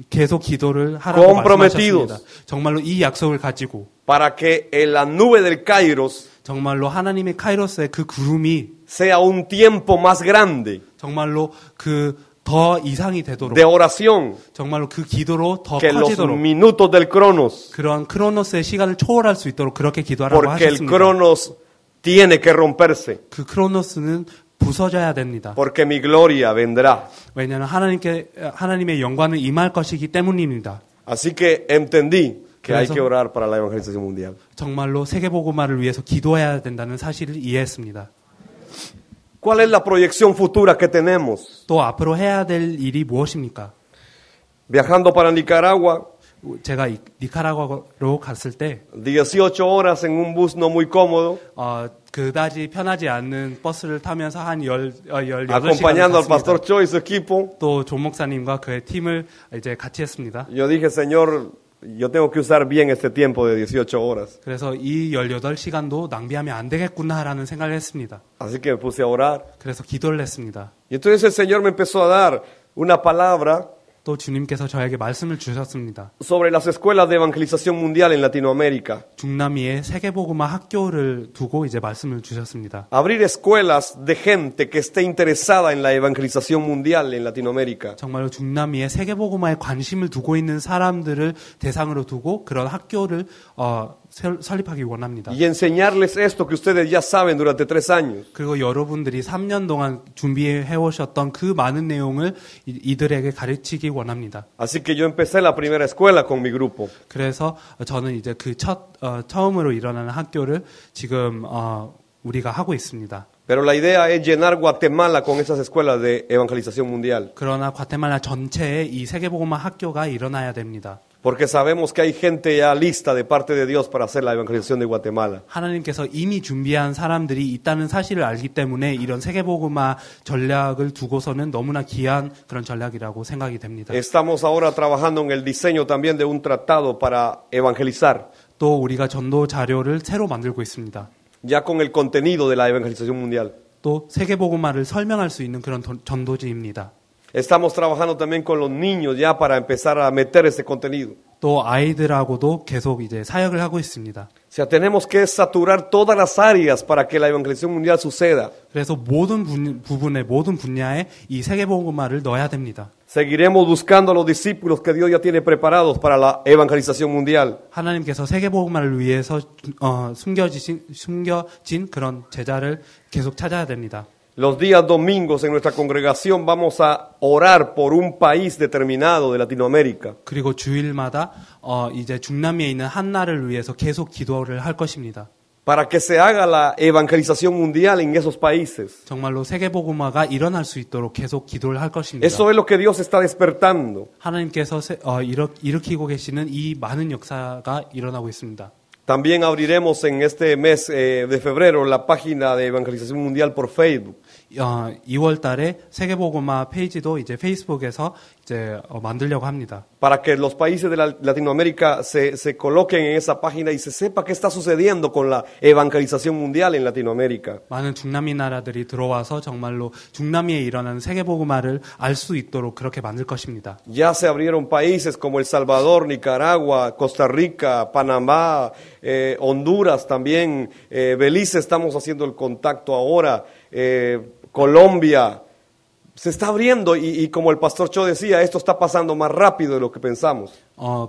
계속 기도를 하라고 comprometidos. 말씀하셨습니다. 정말로 이 약속을 가지고 para que en la nube del Kairos 정말로 하나님의 카이로스의 그 구름이 sea un tiempo más grande 정말로 그 더 이상이 되도록 de oración 정말로 그 기도로 더 que los 커지도록 minutos del Cronos, 그런 크로노스의 시간을 초월할 수 있도록 그렇게 기도하라고 porque el 하셨습니다. Cronos tiene que romperse, 그 크로노스는 부서져야 됩니다. porque mi gloria vendrá. 왜냐하면 하나님의 영광은 임할 것이기 때문입니다. Así que entendí que hay 그래서- que orar para la evangelización mundial. 정말로 세계복음화를 위해서 기도해야 된다는 사실을 이해했습니다. ¿Cuál es la proyección futura que tenemos? 또 앞으로 해야 될 일이 무엇입니까? Viajando para Nicaragua, 제가 니카라과로 갔을 때 18 horas en un bus no muy cómodo, 그다지 편하지 않는 버스를 타면서 한 18시간을 acompañando al pastor 갔습니다. Cho y su equipo. 또 조 목사님과 그의 팀을 이제 같이 했습니다. Yo dije, Señor, yo tengo que usar bien este tiempo de 18 horas. 그래서 이 18시간도 낭비하면 안 되겠구나라는 생각을 했습니다. Así que me puse a orar. 그래서 기도를 했습니다. Y entonces el Señor me empezó a dar una palabra 또 주님께서 저에게 말씀을 주셨습니다. sobre las escuelas de evangelización mundial en Latinoamérica. 중남미의 세계복음화 학교를 두고 이제 말씀을 주셨습니다. Abrir escuelas de gente que esté interesada en la evangelización mundial en Latinoamérica. 정말로 중남미의 세계복음화에 관심을 두고 있는 사람들을 대상으로 두고 그런 학교를 설립하기 원합니다. Y enseñarles esto que ustedes ya saben durante 3 años. 그리고 여러분들이 3년 동안 준비해 오셨던 그 많은 내용을 이들에게 가르치기 원합니다. Así que yo empecé la primera escuela con mi grupo. 그래서 저는 이제 그 처음으로 일어나는 학교를 지금 우리가 하고 있습니다. Pero la idea es llenar Guatemala con esas escuelas de evangelización mundial. 그러나 과테말라 전체에 이 세계복음화 학교가 일어나야 됩니다. Porque sabemos que hay gente ya lista de parte de Dios para hacer la evangelización de Guatemala. 하나님께서 이미 준비한 사람들이 있다는 사실을 알기 때문에 이런 세계복음화 전략을 두고서는 너무나 귀한 그런 전략이라고 생각이 됩니다. Estamos ahora trabajando en el diseño también de un tratado para evangelizar, 또 우리가 전도 자료를 새로 만들고 있습니다. ya con el contenido de la evangelización mundial. 또 세계복음화를 설명할 수 있는 그런 전도지입니다. Estamos trabajando también con los niños ya para empezar a meter ese contenido. 또 아이들하고도 계속 이제 사역을 하고 있습니다. O sea, tenemos que saturar todas las áreas para que la evangelización mundial suceda. 그래서 모든 부분에 모든 분야에 이 세계복음화를 넣어야 됩니다. Seguiremos buscando a los discípulos que Dios ya tiene preparados para la evangelización mundial. 하나님께서 세계복음화를 위해서 숨겨진 그런 제자를 계속 찾아야 됩니다. Los días domingos en nuestra congregación vamos a orar por un país determinado de Latinoamérica. 그리고 주일마다 이제 중남미에 있는 한 나라를 위해서 계속 기도를 할 것입니다. Para que se haga la evangelización mundial en esos países. 정말로 세계복음화가 일어날 수 있도록 계속 기도를 할 것입니다. Eso es lo que Dios está despertando. 하나님께서 일으키고 계시는 이 많은 역사가 일어나고 있습니다. También abriremos en este mes de febrero la página de evangelización mundial por Facebook. 2월 달에 세계복음화 페이지도 이제 페이스북에서 이제 만들려고 합니다. Para que los países de Latinoamérica se coloquen en esa página y se sepa qué está sucediendo con la evangelización mundial en Latinoamérica. 많은 중남미 나라들이 들어와서 정말로 중남미에 일어나는 세계복음화를 알 수 있도록 그렇게 만들 것입니다. Ya se abrieron países como El Salvador, Nicaragua, Costa Rica, Panamá, Honduras también, Belice estamos haciendo el contacto ahora, Colombia. Se está abriendo y como el pastor Cho decía, esto está pasando más rápido de lo que pensamos.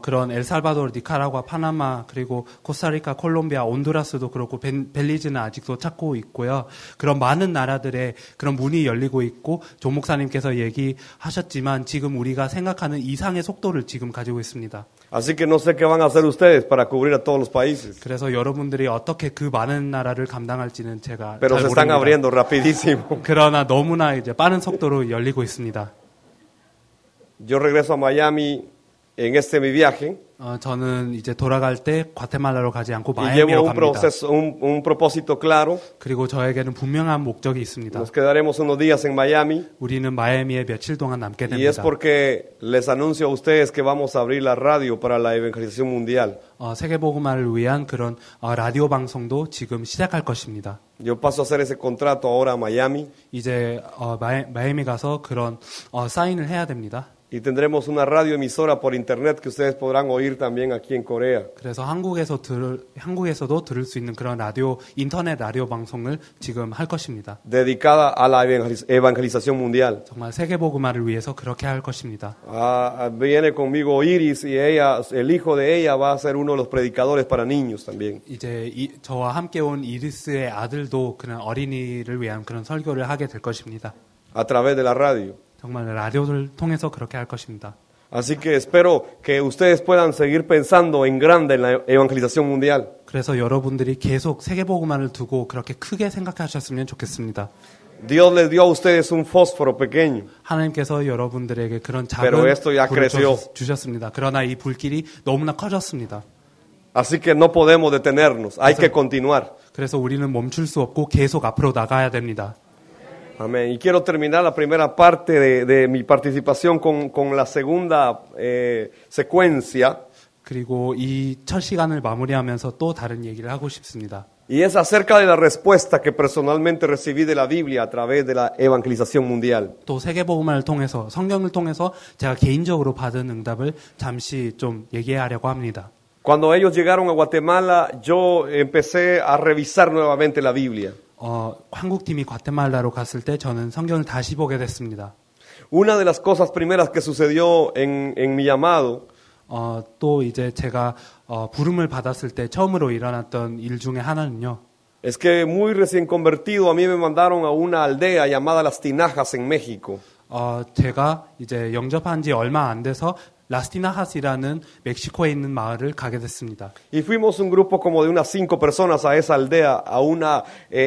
그런 엘살바도르, 니카라과, 파나마, 그리고 코스타리카, 콜롬비아, 온두라스도 그렇고 벨리즈는 아직도 찾고 있고요. 그런 많은 나라들의 그런 문이 열리고 있고 조 목사님께서 얘기하셨지만 지금 우리가 생각하는 이상의 속도를 지금 가지고 있습니다. Así que no sé qué van a hacer ustedes para cubrir a todos los países. 그래서 여러분들이 어떻게 그 많은 나라를 감당할지는 제가 Pero 잘 se están 모릅니다. abriendo rapidísimo. 그러나 너무나 이제 빠른 속도로 열리고 있습니다. Yo regreso a Miami en mi viaje. 저는 이제 돌아갈 때 과테말라로 가지 않고 Y llevo 마이애미로 갑니다. un propósito claro. 그리고 저에게는 분명한 목적이 있습니다. Nos quedaremos unos días en Miami. 우리는 마이애미에 며칠 동안 남게 Y es 됩니다. porque les anuncio a ustedes que vamos a abrir la radio para la evangelización mundial. 세계복음화를 위한 그런 라디오 방송도 지금 시작할 것입니다. Yo paso a hacer ese contrato ahora a Miami. 이제 마이애미 가서 그런 사인을 해야 됩니다. Y tendremos una radio emisora por internet que ustedes podrán oír también aquí en Corea. 그래서 한국에서도 들을 수 있는 그런 인터넷 라디오 방송을 지금 할 것입니다. Dedicada a la evangelización mundial. 정말 세계복음화를 위해서 그렇게 할 것입니다. Viene conmigo Iris y ella, el hijo de ella va a ser uno de los predicadores para niños también. 이제 저와 함께 온 이리스의 아들도 그런 어린이를 위한 그런 설교를 하게 될 것입니다. A través de la radio. 정말 라디오를 통해서 그렇게 할 것입니다. Así que espero que ustedes puedan seguir pensando en grande en la evangelización mundial. 그래서 여러분들이 계속 세계복음화를 두고 그렇게 크게 생각하셨으면 좋겠습니다. Dios les dio a ustedes un fósforo pequeño. 하나님께서 여러분들에게 그런 Pero 작은 esto ya 불을 creció. 주셨습니다. 그러나 이 불길이 너무나 커졌습니다. Así que no podemos detenernos, hay que continuar. 그래서 우리는 멈출 수 없고 계속 앞으로 나가야 됩니다. Amén. Y quiero terminar la primera parte de mi participación con la segunda secuencia. 그리고 이 첫 시간을 마무리하면서 또 다른 얘기를 하고 싶습니다. Y es acerca de la respuesta que personalmente recibí de la Biblia a través de la evangelización mundial. 또 세계복음화를 통해서 성경을 통해서 제가 개인적으로 받은 응답을 잠시 좀 얘기하려고 합니다. Cuando ellos llegaron a Guatemala, yo empecé a revisar nuevamente la Biblia. 한국팀이 과테말라로 갔을 때 저는 성경을 다시 보게 됐습니다. Una de las cosas primeras que sucedió en mi llamado 또 이제 제가 부름을 받았을 때 처음으로 일어났던 일 중에 하나는요. es que muy recién convertido a mí me mandaron a una aldea llamada Las Tinajas en México. 제가 이제 영접한 지 얼마 안 돼서 라스티나핫이라는 멕시코에 있는 마을을 가게 됐습니다. Y fuimos un grupo como de unas 5 personas a esa aldea, a una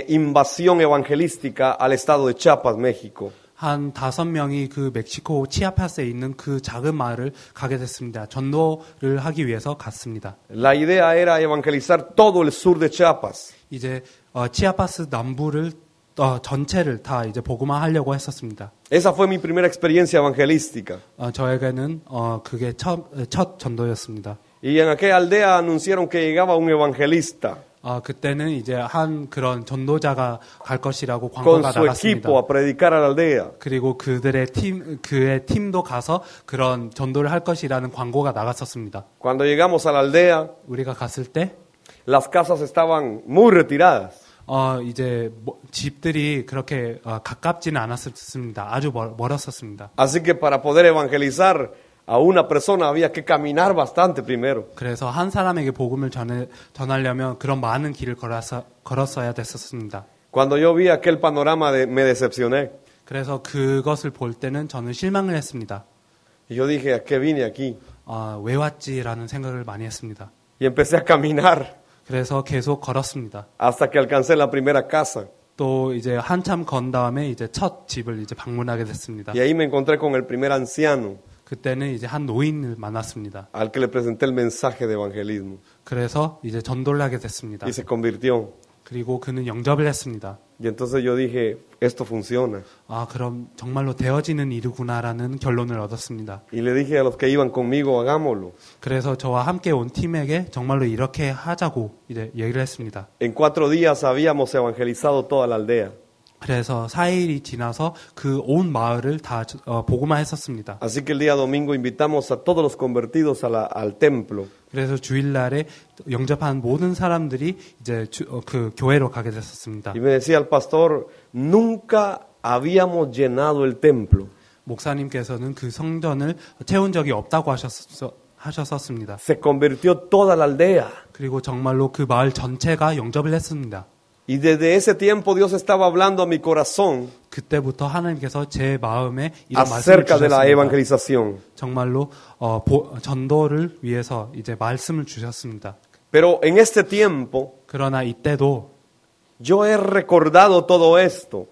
invasión evangelística al estado de Chiapas, México. 한 5명이 그 멕시코 치아파스에 있는 그 작은 마을을 가게 됐습니다. 전도를 하기 위해서 갔습니다. La idea era evangelizar todo el sur de Chiapas. 이제 치아파스 남부를 전체를 다 이제 복음화하려고 했었습니다. Esa fue mi primera experiencia evangelística. 저에게는 그게 첫 전도였습니다. Y en aquella aldea anunciaron que llegaba un evangelista 그때는 이제 한 그런 전도자가 갈 것이라고 con 광고가 su 나갔습니다. equipo a predicar a la aldea. 그리고 그의 팀도 가서 그런 전도를 할 것이라는 광고가 나갔었습니다. Cuando llegamos a la aldea, 우리가 갔을 때 las casas estaban muy retiradas. 이제 집들이 그렇게 가깝지는 않았습니다. 아주 멀었었습니다. Así que para poder evangelizar a una persona había que caminar bastante primero. 그래서 한 사람에게 복음을 전하려면 그런 많은 길을 걸었어야 됐었습니다. Cuando yo vi aquel panorama me decepcioné. 그래서 그것을 볼 때는 저는 실망을 했습니다. Y yo dije, ¿a qué vine aquí? 왜 왔지라는 생각을 많이 했습니다. Y empecé a caminar 그래서 계속 걸었습니다. hasta que alcancé la primera casa. 또 이제 한참 건 다음에 이제 첫 집을 이제 방문하게 됐습니다. Y ahí me encontré con el primer anciano. 그때는 이제 한 노인을 만났습니다. al que le presenté el mensaje de evangelismo. 그래서 이제 전도를 하게 됐습니다. Y se convirtió. 그리고 그는 영접을 했습니다. Y entonces yo dije, esto funciona. 아, 그럼 정말로 되어지는 일이구나라는 결론을 얻었습니다. Y le dije a los que iban conmigo, hagámoslo. 그래서 저와 함께 온 팀에게 정말로 이렇게 하자고 이제 얘기를 했습니다. En 4 días habíamos evangelizado toda la aldea. 그래서 4일이 지나서 그 온 마을을 다 복음화 했었습니다. Así que el día domingo invitamos a todos los convertidos al templo. 그래서 주일날에 영접한 모든 사람들이 이제 그 교회로 가게 됐었습니다. Y me decía el pastor, nunca habíamos llenado el templo. 목사님께서는 그 성전을 채운 적이 없다고 하셨었습니다. Se convirtió toda la aldea. 그리고 정말로 그 마을 전체가 영접을 했습니다. Y desde ese tiempo Dios estaba hablando a mi corazón 그때부터 하나님께서 제 마음에 이런 말씀을 acerca de la 주셨습니다. evangelización. 정말로 전도를 위해서 이제 말씀을 주셨습니다. Pero en este tiempo 그러나 이때도 yo he recordado todo esto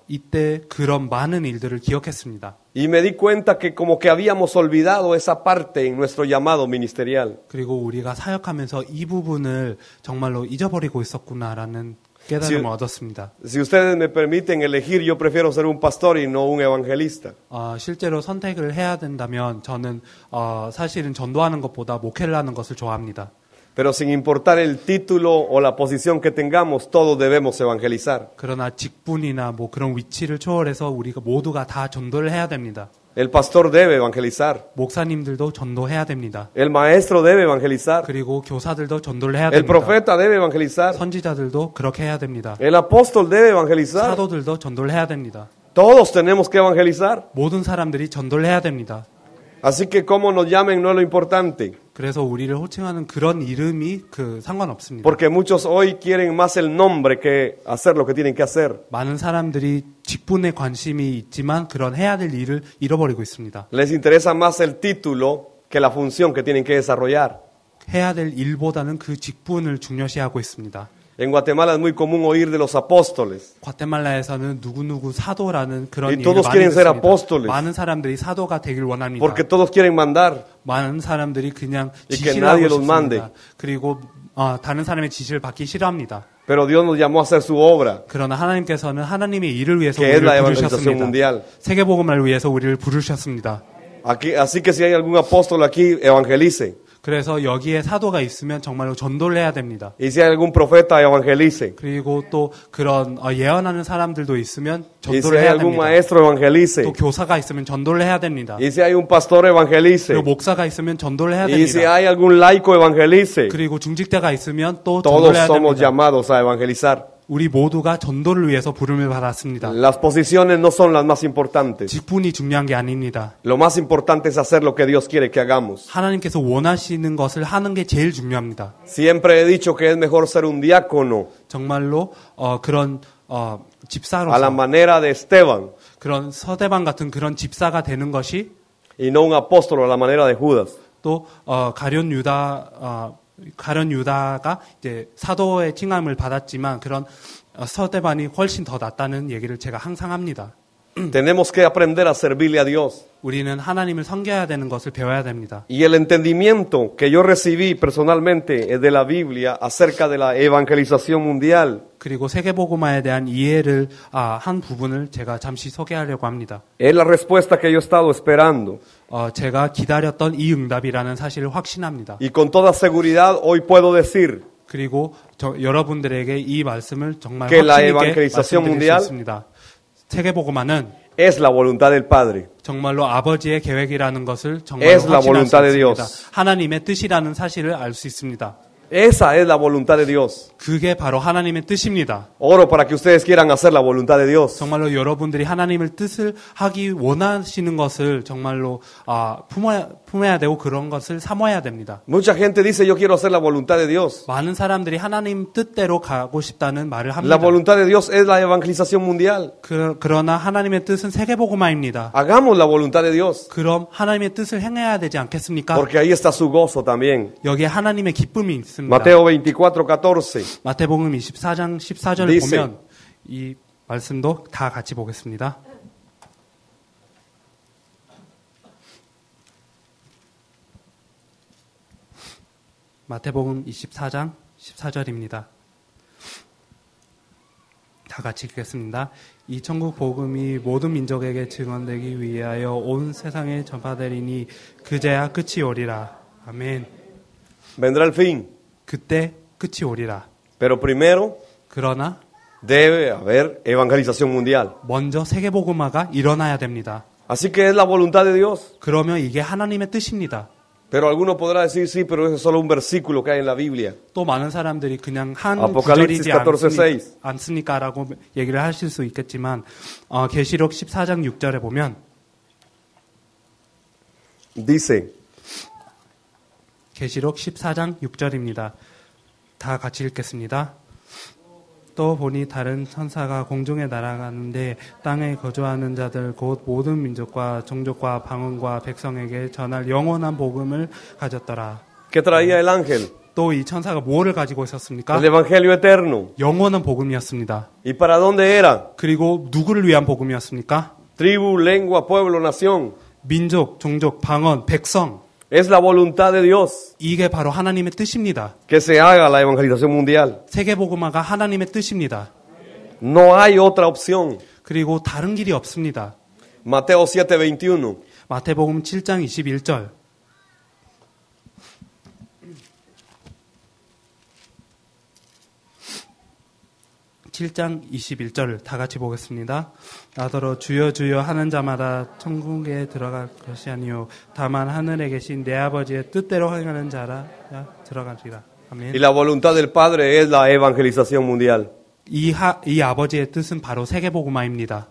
이때 그런 많은 일들을 기억했습니다. y me di cuenta que como que habíamos olvidado esa parte en nuestro llamado ministerial. 그리고 우리가 사역하면서 이 부분을 정말로 잊어버리고 있었구나라는 깨달음을 얻었습니다. Si ustedes me permiten elegir, yo prefiero ser un pastor y no un evangelista. 실제로 선택을 해야 된다면 저는 사실은 전도하는 것보다 목회를 하는 것을 좋아합니다. Pero sin importar el título o la posición que tengamos, todos debemos evangelizar. 그러나 직분이나 뭐 그런 위치를 초월해서 우리가 모두가 다 전도를 해야 됩니다. El pastor debe evangelizar. 목사님들도 전도해야 됩니다. El maestro debe evangelizar. 그리고 교사들도 전도를 해야 El 됩니다. profeta debe evangelizar. 선지자들도 그렇게 해야 됩니다. El apóstol debe evangelizar. 사도들도 전도를 해야 됩니다. Todos tenemos que evangelizar. 모든 사람들이 전도를 해야 됩니다. Así que cómo nos llamen no es lo importante. 그래서 우리를 호칭하는 그런 이름이 상관없습니다. Porque muchos hoy quieren más el nombre que hacer lo que tienen que hacer. 많은 사람들이 직분에 관심이 있지만 그런 해야 될 일을 잃어버리고 있습니다. Les interesa más el título que la función que tienen que desarrollar. 해야 될 일보다는 그 직분을 중요시하고 있습니다. En Guatemala es muy común oír de los apóstoles. 과테말라에서는 누구누구 사도라는 그런 Y 얘기를 todos 많이 quieren ser 듣습니다. apóstoles. 많은 사람들이 사도가 되길 원합니다. Porque todos quieren mandar. 많은 사람들이 그냥 Y que 지시를 nadie 하고 los mande. 싶습니다. 그리고 다른 사람의 지시를 받기 싫어합니다. Pero Dios nos llamó a hacer su obra, 그러나 하나님께서는 하나님의 일을 위해서 que es la 우리를 evangelización 부르셨습니다. mundial. 세계복음을 위해서 우리를 부르셨습니다. Así que si hay algún apóstol aquí, evangelice. 그래서 여기에 사도가 있으면 정말로 전도를 해야 됩니다. Y si hay algún profeta, evangelice. 그리고 또 그런 예언하는 사람들도 있으면 Y si 전도를 hay 해야 algún 됩니다. maestro, evangelice. 또 교사가 있으면 전도를 해야 됩니다. Y si hay un pastor, evangelice. 그리고 목사가 있으면 전도를 해야 Y si 됩니다. hay algún laico, evangelice. 그리고 중직대가 있으면 또 Todos 전도를 해야 somos 됩니다. llamados a evangelizar. 우리 모두가 전도를 위해서 부름을 받았습니다. Las posiciones no son las más importantes. 직분이 중요한 게 아닙니다. Lo más importante es hacer lo que Dios quiere que hagamos. 하나님께서 원하시는 것을 하는 게 제일 중요합니다. Siempre he dicho que es mejor ser un diácono 정말로 그런 a la 집사로서 manera de Esteban 그런 서대방 같은 그런 집사가 되는 것이 y no un apóstol a la manera de Judas. 또 가룟 유다가 이제 사도의 칭함을 받았지만 그런 서대반이 훨씬 더 낫다는 얘기를 제가 항상 합니다. Tenemos que aprender a servirle a Dios. 우리는 하나님을 섬겨야 되는 것을 배워야 됩니다. Y el entendimiento que yo recibí personalmente de la Biblia acerca de la evangelización mundial 그리고 세계복음화에 대한 이해를 한 부분을 제가 잠시 소개하려고 합니다. es la respuesta que yo he estado esperando. 제가 기다렸던 이 응답이라는 사실을 확신합니다. Y con toda seguridad hoy puedo decir 그리고 여러분들에게 이 말씀을 정말 que la 확신 있게 evangelización 말씀드릴 mundial 수 있습니다. 세계복음화는 es la voluntad del Padre. 정말로 아버지의 계획이라는 것을 정말 Es la 확신할 수 voluntad de 있습니다. Dios. 하나님의 뜻이라는 사실을 알 수 있습니다. Esa es la voluntad de Dios. 그게 바로 하나님의 뜻입니다. Oro para que ustedes quieran hacer la voluntad de Dios. 정말로 여러분들이 하나님의 뜻을 하기 원하시는 것을 정말로 품어야 되고 그런 것을 사모해야 됩니다. Mucha gente dice yo quiero hacer la voluntad de Dios. 많은 사람들이 하나님 뜻대로 가고 싶다는 말을 합니다. La voluntad de Dios es la evangelización mundial. 그러나 하나님의 뜻은 세계복음화입니다. Hagamos la voluntad de Dios. 그럼 하나님의 뜻을 행해야 되지 않겠습니까? Porque ahí está su gozo también. 여기에 하나님의 기쁨이 있습니다. Mateo 24:14. 마태복음 24장 14절을 Dice. 보면 이 말씀도 다 같이 보겠습니다. 마태복음 24장 14절입니다. 다 같이 읽겠습니다. 이 천국 복음이 모든 민족에게 증언되기 위하여 온 세상에 전파되리니 그제야 끝이 오리라. 아멘. Vendrá el fin. 그때 끝이 오리라. Pero primero 그러나 debe haber evangelización mundial. 먼저 세계복음화가 일어나야 됩니다. Así que es la voluntad de Dios. 그러면 이게 하나님의 뜻입니다. Pero alguno podrá decir, sí, pero eso es solo un versículo que hay en la Biblia. 또 많은 사람들이 그냥 한 Apocalipsis 구절이지 14:6. 않습니까라고 얘기를 하실 수 있겠지만 계시록 14장 6절에 보면 Dice, 계시록 14장 6절입니다. 다 같이 읽겠습니다. 또 보니 다른 천사가 공중에 날아가는데 땅에 거주하는 자들 곧 모든 민족과 종족과 방언과 백성에게 전할 영원한 복음을 가졌더라. ¿qué traía el ángel? 또 이 천사가 무엇을 가지고 있었습니까? El evangelio eterno. 영원한 복음이었습니다. ¿Y para dónde era? 그리고 누구를 위한 복음이었습니까? Tribu, lengua, pueblo, nación. 민족, 종족, 방언, 백성. Es la voluntad de Dios 이게 바로 하나님의 뜻입니다. que se haga la evangelización mundial. 세계복음화가 하나님의 뜻입니다. No hay otra opción. 그리고 다른 길이 없습니다. Mateo 7:21. 마태복음 7장 21절. 7장 21절을 다 같이 보겠습니다. 나더러 주여 주여 하는 자마다 천국에 들어갈 것이 아니요 다만 하늘에 계신 내 아버지의 뜻대로 행하는 자라 들어가리라. 아멘. Y la voluntad del Padre es la evangelización mundial. 이 아버지의 뜻은 바로 세계복음화입니다.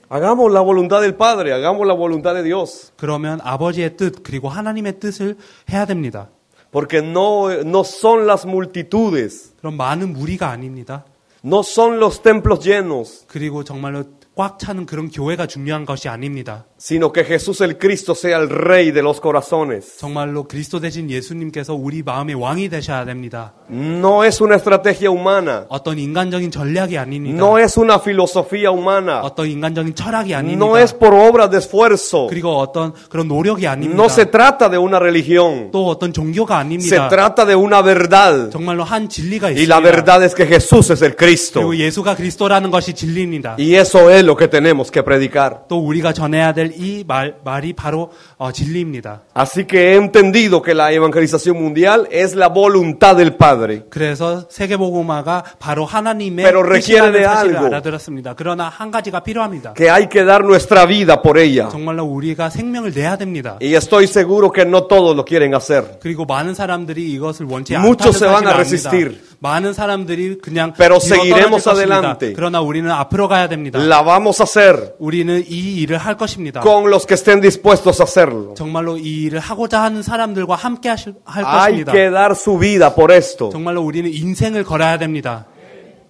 Hagamos la voluntad del Padre, hagamos la voluntad de Dios. 그러면 아버지의 뜻 그리고 하나님의 뜻을 해야 됩니다. Porque no son las multitudes, 그럼 많은 무리가 아닙니다. no son los templos llenos, 그리고 정말로 꽉 차는 그런 교회가 중요한 것이 아닙니다. sino que Jesús el Cristo sea el Rey de los corazones. 정말로 그리스도 되신 예수님께서 우리 마음의 왕이 되셔야 됩니다. No es una estrategia humana, 어떤 인간적인 전략이 아닙니다. no es una filosofía humana, 어떤 인간적인 철학이 아닙니다. no es por obras de esfuerzo, 그리고 어떤 그런 노력이 아닙니다. no se trata de una religión, 또 어떤 종교가 se 아닙니다. trata de una verdad. 정말로 한 진리가 Y la 있습니다. verdad es que Jesús es el Cristo. 그리고 예수가 그리스도라는 것이 진리입니다. Y eso es lo que tenemos que predicar. 또 우리가 전해야 될 이 말이 바로 진리입니다. Así que he entendido que la evangelización mundial es la voluntad del Padre. 그래서 세계복음화가 바로 하나님의 Pero requiere 뜻이라는 de 사실을 algo. 알아들었습니다. 그러나 한 가지가 필요합니다. Que hay que dar nuestra vida por ella. 정말로 우리가 생명을 내야 됩니다. Y estoy seguro que no todos lo quieren hacer. 그리고 많은 사람들이 이것을 원치 Muchos se 않다는 van a 사실을 압니다. resistir. 많은 사람들이 그냥 Pero 뒤로 seguiremos 떨어질 것입니다. adelante. 그러나 우리는 앞으로 가야 됩니다. La vamos a hacer 우리는 이 일을 할 것입니다. con los que estén dispuestos a hacerlo. 정말로 이 일을 하고자 하는 사람들과 함께 할 Hay 것입니다. que dar su vida por esto. 정말로 우리는 인생을 걸어야 됩니다.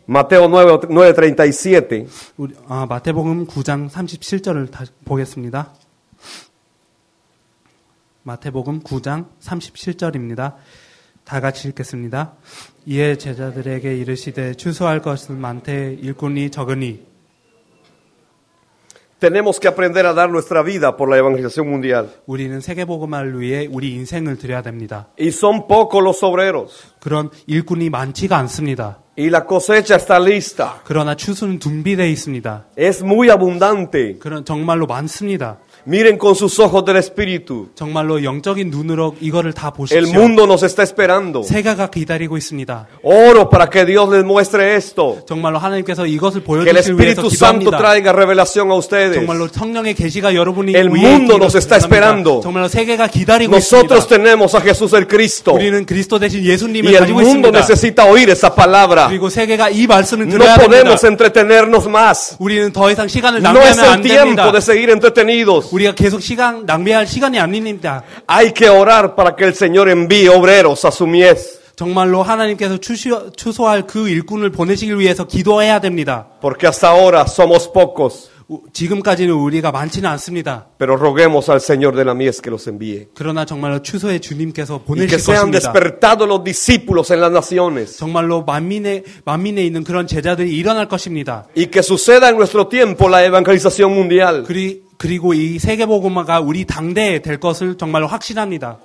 Mateo 9:37. 마태복음 9장 37절을 다시 보겠습니다. 마태복음 9장 37절입니다. 다 같이 읽겠습니다. 이에 제자들에게 이르시되 추수할 것은 많되 일꾼이 적으니. Tenemos que aprender a dar nuestra vida por la evangelización mundial. 우리는 세계복음화를 위해 우리 인생을 드려야 됩니다. Y son pocos los obreros. 그런 일꾼이 많지가 않습니다. Y la cosecha está lista. 그러나 추수는 준비되어 있습니다. Es muy abundante. 그런 정말로 많습니다. Miren con sus ojos del Espíritu. 정말로 영적인 눈으로 이거를 다 El 보십시오. mundo nos está esperando. 세계가 기다리고 있습니다. Oro para que Dios les muestre esto. 정말로 하나님께서 이것을 Que el 보여주실 위해서 Espíritu Santo 기도합니다. traiga revelación a ustedes. 정말로 성령의 계시가 여러분이 El 위에 mundo 있기를 nos está 바랍니다. esperando. 정말로 세계가 기다리고 Nosotros 있습니다. tenemos a Jesús el Cristo. 우리는 그리스도 대신 Y 예수님을 el 가지고 mundo 있습니다. necesita oír esa palabra. 그리고 세계가 이 말씀을 No 들어야 됩니다. podemos entretenernos más. 우리는 더 이상 시간을 No es 낭비하면 el 안 tiempo 됩니다. de seguir entretenidos. 우리가 계속 시간 낭비할 시간이 아닙니다. Hay que orar para que el Señor envíe obreros a su mies. 정말로 하나님께서 추수할 그 일꾼을 보내시길 위해서 기도해야 됩니다. Porque hasta ahora somos pocos. 지금까지는 우리가 많지는 않습니다. Pero roguemos al Señor de la mies que los envíe. 그러나 정말로 추수의 주님께서 Y que 보내실 sean 것입니다. despertados los discípulos en las naciones. 정말로 만민에 있는 그런 제자들이 일어날 것입니다. Y que suceda en nuestro tiempo la evangelización mundial. 그리고 이 세계복음화가 우리 당대에 될 것을 정말로 확신합니다.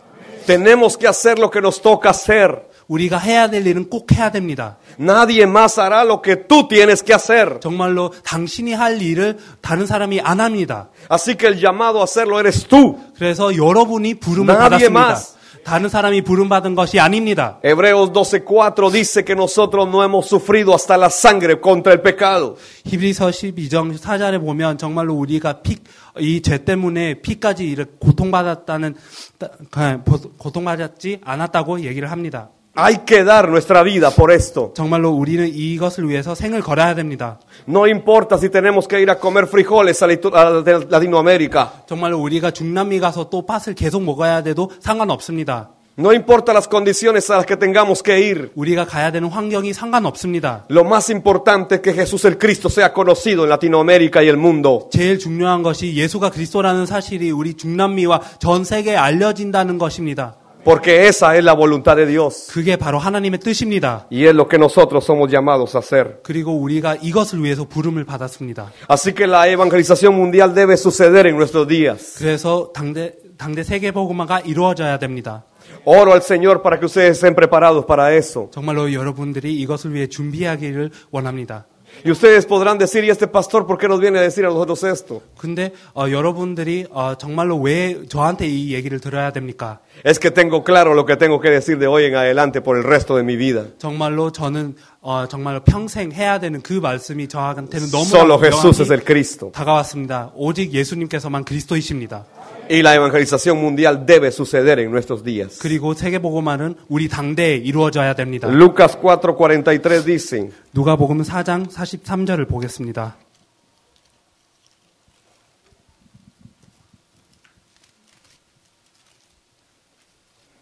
Tenemos que hacer lo que nos toca hacer. 우리가 해야 될 일은 꼭 해야 됩니다. Nadie más hará lo que tú tienes que hacer. 정말로 당신이 할 일을 다른 사람이 안 합니다. Así que el llamado a hacerlo eres tú. 그래서 여러분이 부름을 Nadie 받았습니다. más. 다른 사람이 부름받은 것이 아닙니다. Hebreos 12:4 dice que nosotros no hemos sufrido hasta la sangre contra el pecado. 히브리서 12장 4절에 보면 정말로 우리가 이 죄 때문에 피까지 이렇게 고통받지 않았다고 얘기를 합니다. Hay que dar nuestra vida por esto. 정말로 우리는 이것을 위해서 생을 걸어야 됩니다. No importa si tenemos que ir a comer frijoles a Latinoamérica. 정말로 우리가 중남미 가서 또 팥을 계속 먹어야 돼도 상관없습니다. No importa las condiciones a las que tengamos que ir. 우리가 가야 되는 환경이 상관없습니다. Lo más importante es que Jesús el Cristo sea conocido en Latinoamérica y el mundo. 제일 중요한 것이 예수가 그리스도라는 사실이 우리 중남미와 전 세계에 알려진다는 것입니다. Porque esa es la voluntad de Dios. 그게 바로 하나님의 뜻입니다. Y es lo que nosotros somos llamados a hacer. 그리고 우리가 이것을 위해서 부름을 받았습니다. Así que la evangelización mundial debe suceder en nuestros días. 그래서 당대 세계복음화가 이루어져야 됩니다. Oro al Señor para que ustedes estén preparados para eso. 정말로 여러분들이 이것을 위해 준비하기를 원합니다. Y ustedes podrán decir, ¿y este pastor por qué nos viene a decir a nosotros esto? 근데 여러분들이 정말로 왜 저한테 이 얘기를 들어야 됩니까? Es que tengo claro lo que tengo que decir de hoy en adelante por el resto de mi vida. 정말로 저는 정말로 평생 해야 되는 그 말씀이 저한테는 너무 Solo Jesús es el Cristo. 다가왔습니다. 오직 예수님께서만 그리스도이십니다. Y la evangelización mundial debe suceder en nuestros días. 그리고 세계복음화는 우리 당대에 이루어져야 됩니다. Lucas 4:43 dice, 누가복음 4장 43절을 보겠습니다.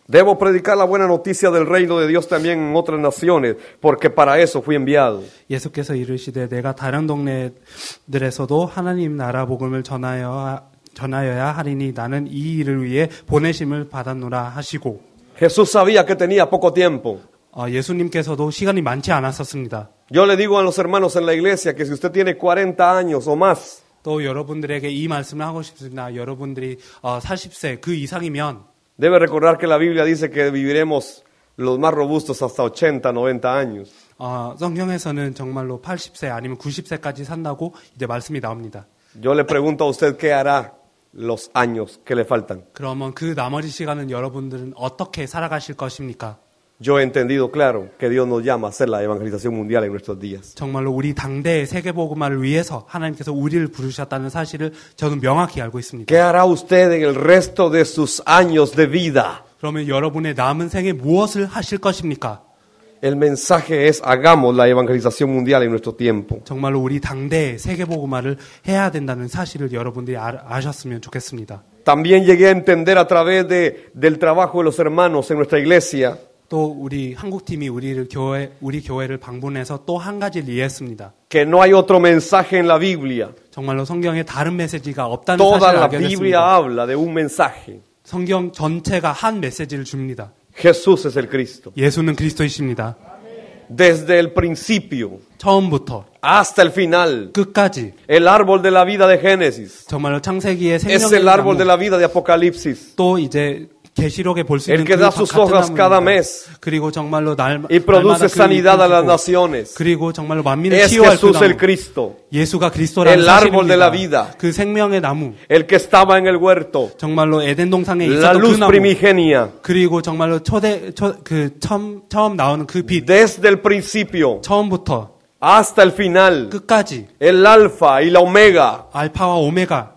Debo predicar la buena noticia del reino de Dios también en otras naciones, porque para eso fui enviado. 예수께서 이르시되 내가 다른 동네들에서도 하나님 나라 복음을 전하여야 하리니 나는 이 일을 위해 보내심을 받았노라 하시고. Jesús sabía que tenía poco tiempo. 예수님께서도 시간이 많지 않았었습니다. Yo le digo a los hermanos en la iglesia que si usted tiene 40 años o más, 또 여러분들에게 이 말씀을 하고 싶습니다. 여러분들이 40세 그 이상이면 debe recordar que la Biblia dice que viviremos los más robustos hasta 80, 90 años. 성경에서는 정말로 80세 아니면 90세까지 산다고 이제 말씀이 나옵니다. Yo le pregunto a usted qué hará los años que le faltan. 그러면 그 나머지 시간은 여러분들은 어떻게 살아가실 것입니까? Yo he entendido claro que Dios nos llama a hacer la evangelización mundial en nuestros días. 정말로 우리 당대의 세계복음화를 위해서 하나님께서 우리를 부르셨다는 사실을 저는 명확히 알고 있습니다. ¿Qué hará usted en el resto de sus años de vida? 그러면 여러분의 남은 생에 무엇을 하실 것입니까? El mensaje es hagamos la evangelización mundial en nuestro tiempo. 정말로 우리 당대의 세계복음화를 해야 된다는 사실을 여러분들이 아셨으면 좋겠습니다. También llegué a entender a través del trabajo de los hermanos en nuestra iglesia 또 우리 한국팀이 우리 교회를 방문해서 또 한 가지를 이해했습니다. que no hay otro mensaje en la Biblia. 정말로 성경에 다른 메시지가 없다는 Toda 사실을 la 알게 Biblia 됐습니다. habla de un mensaje. 성경 전체가 한 메시지를 줍니다. Jesús es el Cristo. 예수는 그리스도이십니다. Desde el principio 처음부터 hasta el final. 끝까지 El árbol de la vida de Génesis 정말로 창세기의 es el 생명의 árbol de 나무, la vida de Apocalipsis. 또 이제 계시록에 볼 수 El 있는 que 그 da sus 같은 hojas cada 나무입니다. mes 그리고 정말로 y produce sanidad a las naciones. 그리고 정말로 만민을 Es 치유할 그 Jesús el 나무. Cristo, 예수가 그리스도라는 el árbol de 사실입니다. la vida. 그 생명의 나무. el que estaba en el huerto, 정말로 에덴 동산에 la 있었던 그 luz 나무. primigenia. 그리고 정말로 처음 나오는 그 빛. Desde el principio 처음부터 hasta el final, 끝까지 el alfa y la omega 알파와 오메가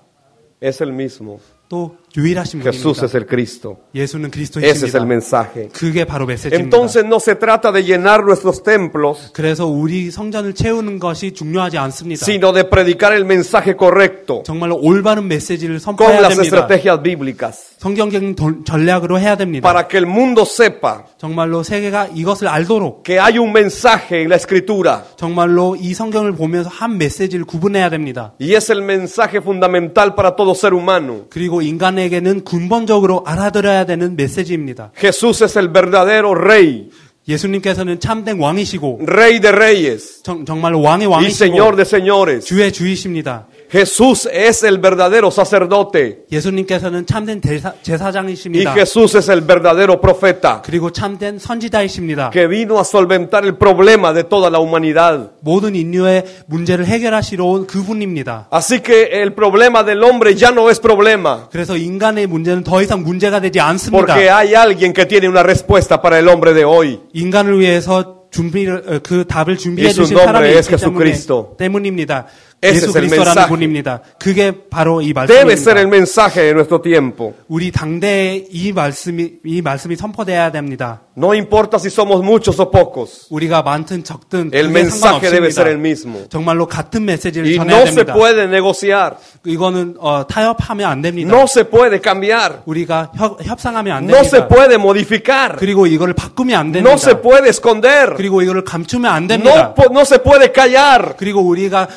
es el mismo. 또 유일하신 Jesús 분입니다. es el Cristo. 예수는 Ese es el 그리스도이십니다. mensaje. 그게 바로 메시지입니다. Entonces no se trata de llenar nuestros templos, 그래서 우리 성전을 채우는 것이 중요하지 않습니다. sino de predicar el mensaje correcto 정말로 올바른 메시지를 con 선포해야 las 됩니다. estrategias bíblicas 성경적인 전략으로 해야 됩니다. para que el mundo sepa 정말로 세계가 이것을 알도록 que hay un mensaje en la escritura 정말로 이 성경을 보면서 한 메시지를 구분해야 됩니다. y es el mensaje fundamental para todo ser humano. 그리고 인간에게는 근본적으로 알아들어야 되는 메시지입니다. Jesús es el verdadero rey, 예수님께서는 참된 왕이시고 rey de reyes 정말로 왕의 y 왕이시고 señor de señores. 주의 주이십니다. Jesús es el verdadero sacerdote 예수님께서는 참된 y 제사장이십니다. Jesús es el verdadero profeta 그리고 참된 선지자이십니다. que vino a solventar el problema de toda la humanidad. 모든 인류의 문제를 해결하시러 온 그분입니다. Así que el problema del hombre ya no es problema, 그래서 인간의 문제는 더 이상 문제가 되지 않습니다. porque hay alguien que tiene una respuesta para el hombre de hoy. 인간을 위해서 그 답을 준비해 Y su 주신 nombre 사람이 es 있기 Jesucristo. 때문입니다. Ese 예수 es el 그리스도라는 mensaje. 분입니다. 그게 바로 이 Debe ser el 말씀입니다. mensaje de nuestro tiempo. 우리 당대에 이 말씀이 선포돼야 됩니다. No importa si somos muchos o pocos, 우리가 많든 적든 el 그게 mensaje debe ser el 상관없습니다. mismo. 정말로 같은 메시지를 Y 전해야 no se 됩니다. puede negociar, 이거는 타협하면 안 됩니다. no se puede cambiar, 우리가 협상하면 안 no se 됩니다. puede modificar, 그리고 이거를 바꾸면 안 됩니다. no se puede esconder, 그리고 이거를 감추면 안 됩니다. no se puede callar. 그리고 우리가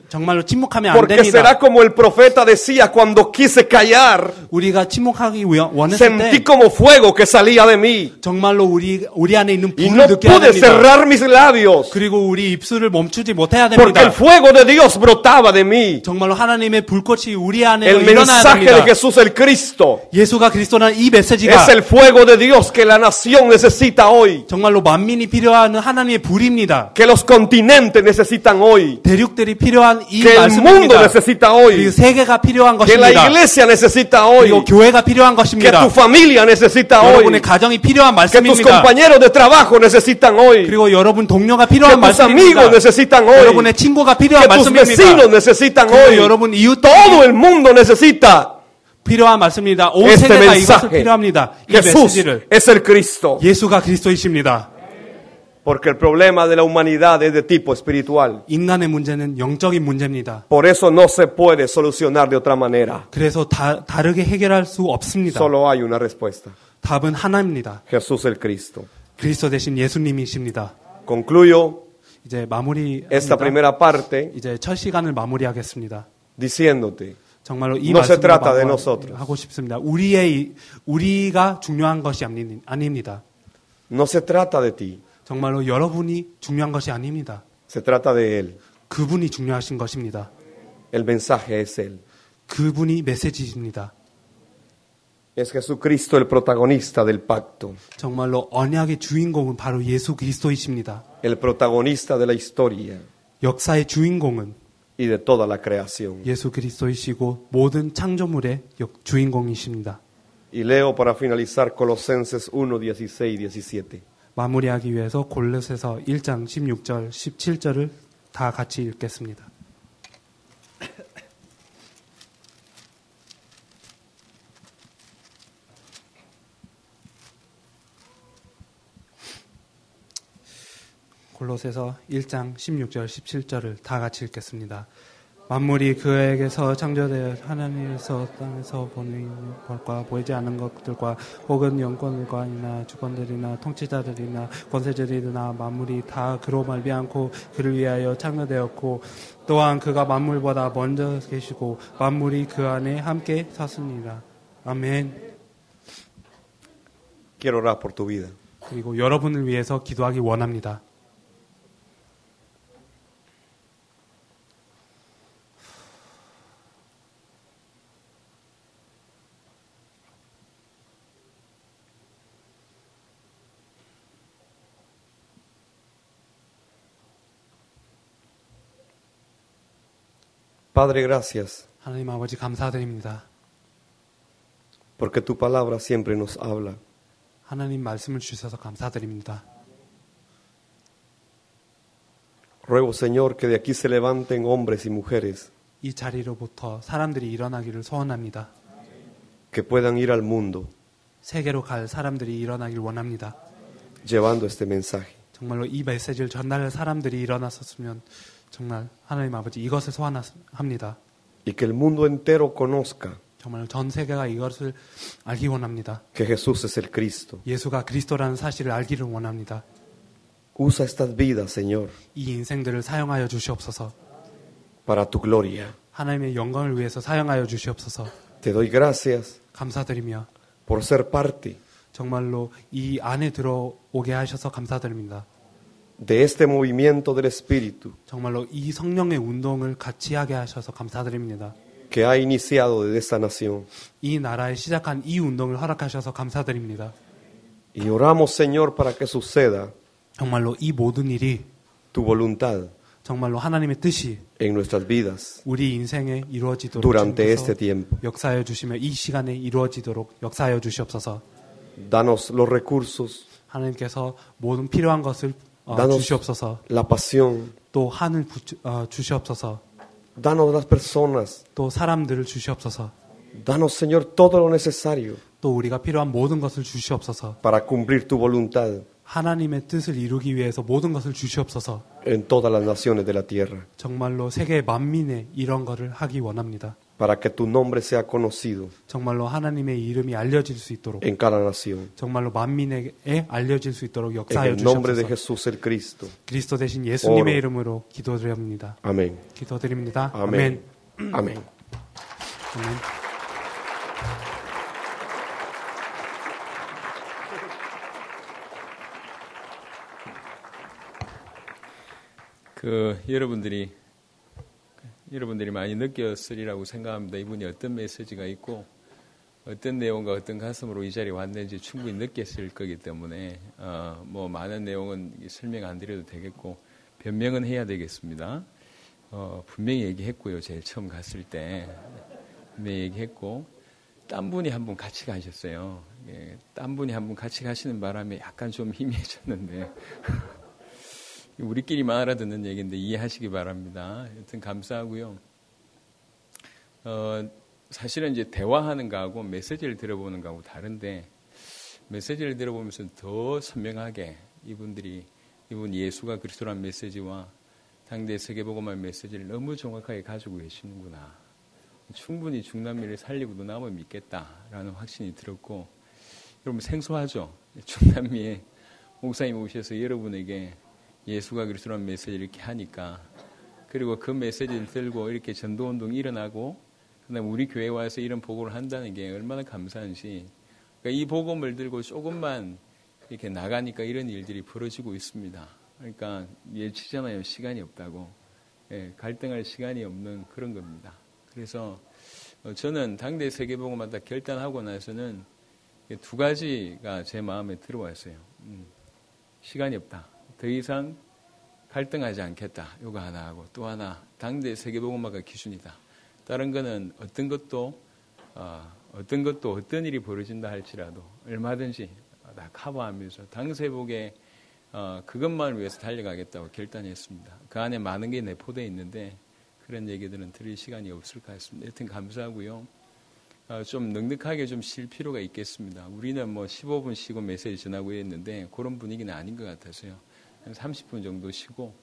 정말로 침묵하면 안 Porque 됩니다. será como el profeta decía cuando quise callar, 우리가 침묵하기 원했을 sentí 때 como fuego que salía de mí 정말로 우리 안에 있는 y 불을 no 느껴야 pude 됩니다. cerrar mis labios 그리고 우리 입술을 멈추지 못해야 porque el 됩니다. fuego de Dios brotaba de mí. 정말로 하나님의 불꽃이 우리 안에 El 일어나야 mensaje de 됩니다. Jesús el Cristo 예수가 그리스도라는 이 메시지가 es el fuego de Dios que la nación necesita hoy, 정말로 만민이 필요한 하나님의 불입니다. que los continentes necesitan hoy, 대륙들이 필요한 이 que el mundo 말씀입니다. necesita 그리고 hoy, 세계가 필요한 que la 것입니다. iglesia necesita hoy, 그리고 교회가 필요한 que 것입니다. tu familia necesita hoy, 여러분의 가정이 필요한 que tus 말씀입니다. compañeros de trabajo necesitan hoy, 그리고 여러분 동료가 que 필요한 tus amigos 말씀입니다. necesitan hoy, 여러분의 친구가 que 필요한 tus vecinos 말씀입니다. necesitan 그리고 hoy. 여러분 이웃 Todo el mundo necesita 필요한 말씀입니다. 온 este 세계가 이것을 mensaje. 필요합니다. 이 Jesús 메시지를 es el Cristo. 예수가 그리스도이십니다. Porque el problema de la humanidad es de tipo espiritual. 인간의 문제는 영적인 문제입니다. Por eso no se puede solucionar de otra manera. 그래서 다르게 해결할 수 없습니다. Solo hay una respuesta. 답은 하나입니다. Jesús el Cristo. 그리스도 대신 예수님이십니다. Concluyo 이제 마무리 esta primera parte 이제 첫 시간을 마무리하겠습니다. diciéndote, 정말로 이 No se 말씀을 trata de nosotros. 하고 싶습니다. 우리가 중요한 것이 아닙니다. no se trata de ti, 정말로 여러분이 중요한 것이 아닙니다. se trata de Él. 그분이 중요하신 것입니다. El mensaje es Él. 그분이 메시지입니다. Es Jesucristo el protagonista del pacto, 정말로 언약의 주인공은 바로 예수 그리스도이십니다. el protagonista de la historia 역사의 주인공은 y de toda la creación. 예수 그리스도이시고 모든 창조물의 주인공이십니다. Y leo para finalizar Colosenses 1, 16 y 17. 마무리하기 위해서 골로새서 1장 16절, 17절을 다 같이 읽겠습니다. 골로새서 1장 16절, 17절을 다 같이 읽겠습니다. 만물이 그에게서 창조되어 하나님에서 땅에서 보는 것과 보이지 않는 것들과 혹은 영권관이나 주권들이나 통치자들이나 권세자들이나 만물이 다 그로 말미 않고 그를 위하여 창조되었고 또한 그가 만물보다 먼저 계시고 만물이 그 안에 함께 섰습니다. 아멘. Quiero orar por tu vida. 그리고 여러분을 위해서 기도하기 원합니다. Padre, gracias, 하나님 아버지 감사드립니다. porque tu palabra siempre nos habla. 하나님 말씀을 주셔서 감사드립니다. Ruego, Señor, que de aquí se levanten hombres y mujeres 이 자리로부터 사람들이 일어나기를 소원합니다. que puedan ir al mundo 세계로 갈 사람들이 일어나길 원합니다. llevando este mensaje. 정말로 이 메시지를 전달할 사람들이 일어났었으면 정말 하나님 아버지 이것을 소원합니다. Y que el mundo entero conozca 정말 전 세계가 이것을 알기 원합니다. que Jesús es el Cristo. 예수가 그리스도라는 사실을 알기를 원합니다. Usa estas vidas, Señor, 이 인생들을 사용하여 주시옵소서. para tu gloria. 하나님의 영광을 위해서 사용하여 주시옵소서. Te doy gracias 감사드리며 por ser parte 정말로 이 안에 들어오게 하셔서 감사드립니다. de este movimiento del Espíritu 정말로 이 성령의 운동을 같이 하게 하셔서 감사드립니다. que ha iniciado desde esta nación. 이 나라에 시작한 이 운동을 허락하셔서 감사드립니다. Y oramos, Señor, para que suceda 정말로 이 모든 일이 tu voluntad 정말로 하나님의 뜻이 en nuestras vidas 우리 인생에 이루어지도록 durante 주님께서 este tiempo. 역사하여 주시며 이 시간에 이루어지도록 역사하여 주시옵소서. Danos los recursos, 하나님께서 모든 필요한 것을 danos 주시옵소서. la pasión, 또 한을 주시옵소서. danos las personas, 또 사람들을 주시옵소서. danos, Señor, todo lo necesario 또 우리가 필요한 모든 것을 주시옵소서. para cumplir tu voluntad 하나님의 뜻을 이루기 위해서 모든 것을 주시옵소서. en todas las naciones de la tierra, 정말로 세계 만민에 이런 것을 하기 원합니다. para que tu nombre sea conocido 정말로 하나님의 이름이 알려질 수 있도록 en cada nación. 정말로 만민에게 알려질 수 있도록 En 역사하여 el nombre de 주시옵소서. Jesús el Cristo. 그리스도 대신 예수님의 oro. 이름으로 기도드립니다. Amén. 기도드립니다. Amén. 아멘. Amén. 아멘. 여러분들이 많이 느꼈으리라고 생각합니다. 이분이 어떤 메시지가 있고 어떤 내용과 어떤 가슴으로 이 자리에 왔는지 충분히 느꼈을 거기 때문에 뭐 많은 내용은 설명 안 드려도 되겠고 변명은 해야 되겠습니다. 분명히 얘기했고요. 제일 처음 갔을 때 분명히 얘기했고 딴 분이 한 분 같이 가셨어요. 예, 딴 분이 한 분 같이 가시는 바람에 약간 좀 희미해졌는데 우리끼리만 알아듣는 얘기인데 이해하시기 바랍니다. 여튼 감사하고요. 사실은 이제 대화하는 거하고 메시지를 들어보는 거하고 다른데 메시지를 들어보면서 더 선명하게 이분 예수가 그리스도란 메시지와 당대 세계복음화 메시지를 너무 정확하게 가지고 계시는구나. 충분히 중남미를 살리고도 남을 믿겠다라는 확신이 들었고, 여러분 생소하죠? 중남미에 목사님 오셔서 여러분에게 예수가 그리스도란 메시지를 이렇게 하니까, 그리고 그 메시지를 들고 이렇게 전도운동이 일어나고 그다음에 우리 교회에 와서 이런 보고를 한다는 게 얼마나 감사한지. 그러니까 이 복음을 들고 조금만 이렇게 나가니까 이런 일들이 벌어지고 있습니다. 그러니까 예치잖아요. 시간이 없다고. 예, 갈등할 시간이 없는 그런 겁니다. 그래서 저는 당대 세계복음화다 결단하고 나서는 두 가지가 제 마음에 들어왔어요. 시간이 없다. 더 이상 갈등하지 않겠다. 이거 하나 하고, 또 하나 당대 세계복음화가 기준이다. 다른 거는 어떤 것도 어떤 일이 벌어진다 할지라도 얼마든지 다 커버하면서 당세복에 그것만을 위해서 달려가겠다고 결단했습니다. 그 안에 많은 게 내포되어 있는데 그런 얘기들은 들을 시간이 없을 것 같습니다. 여튼 감사하고요. 좀 넉넉하게 좀 쉴 필요가 있겠습니다. 우리는 뭐 15분 쉬고 메시지 전하고 했는데 그런 분위기는 아닌 것 같아서요. 한 30분 정도 쉬고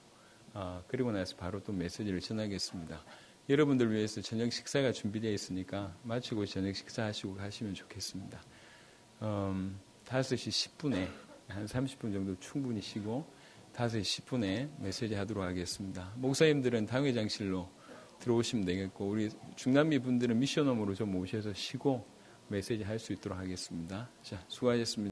그리고 나서 바로 또 메시지를 전하겠습니다. 여러분들 위해서 저녁 식사가 준비되어 있으니까 마치고 저녁 식사하시고 가시면 좋겠습니다. 5시 10분에 한 30분 정도 충분히 쉬고 5시 10분에 메시지 하도록 하겠습니다. 목사님들은 당회장실로 들어오시면 되겠고, 우리 중남미 분들은 미션홈으로 좀 오셔서 쉬고 메시지 할 수 있도록 하겠습니다. 자, 수고하셨습니다.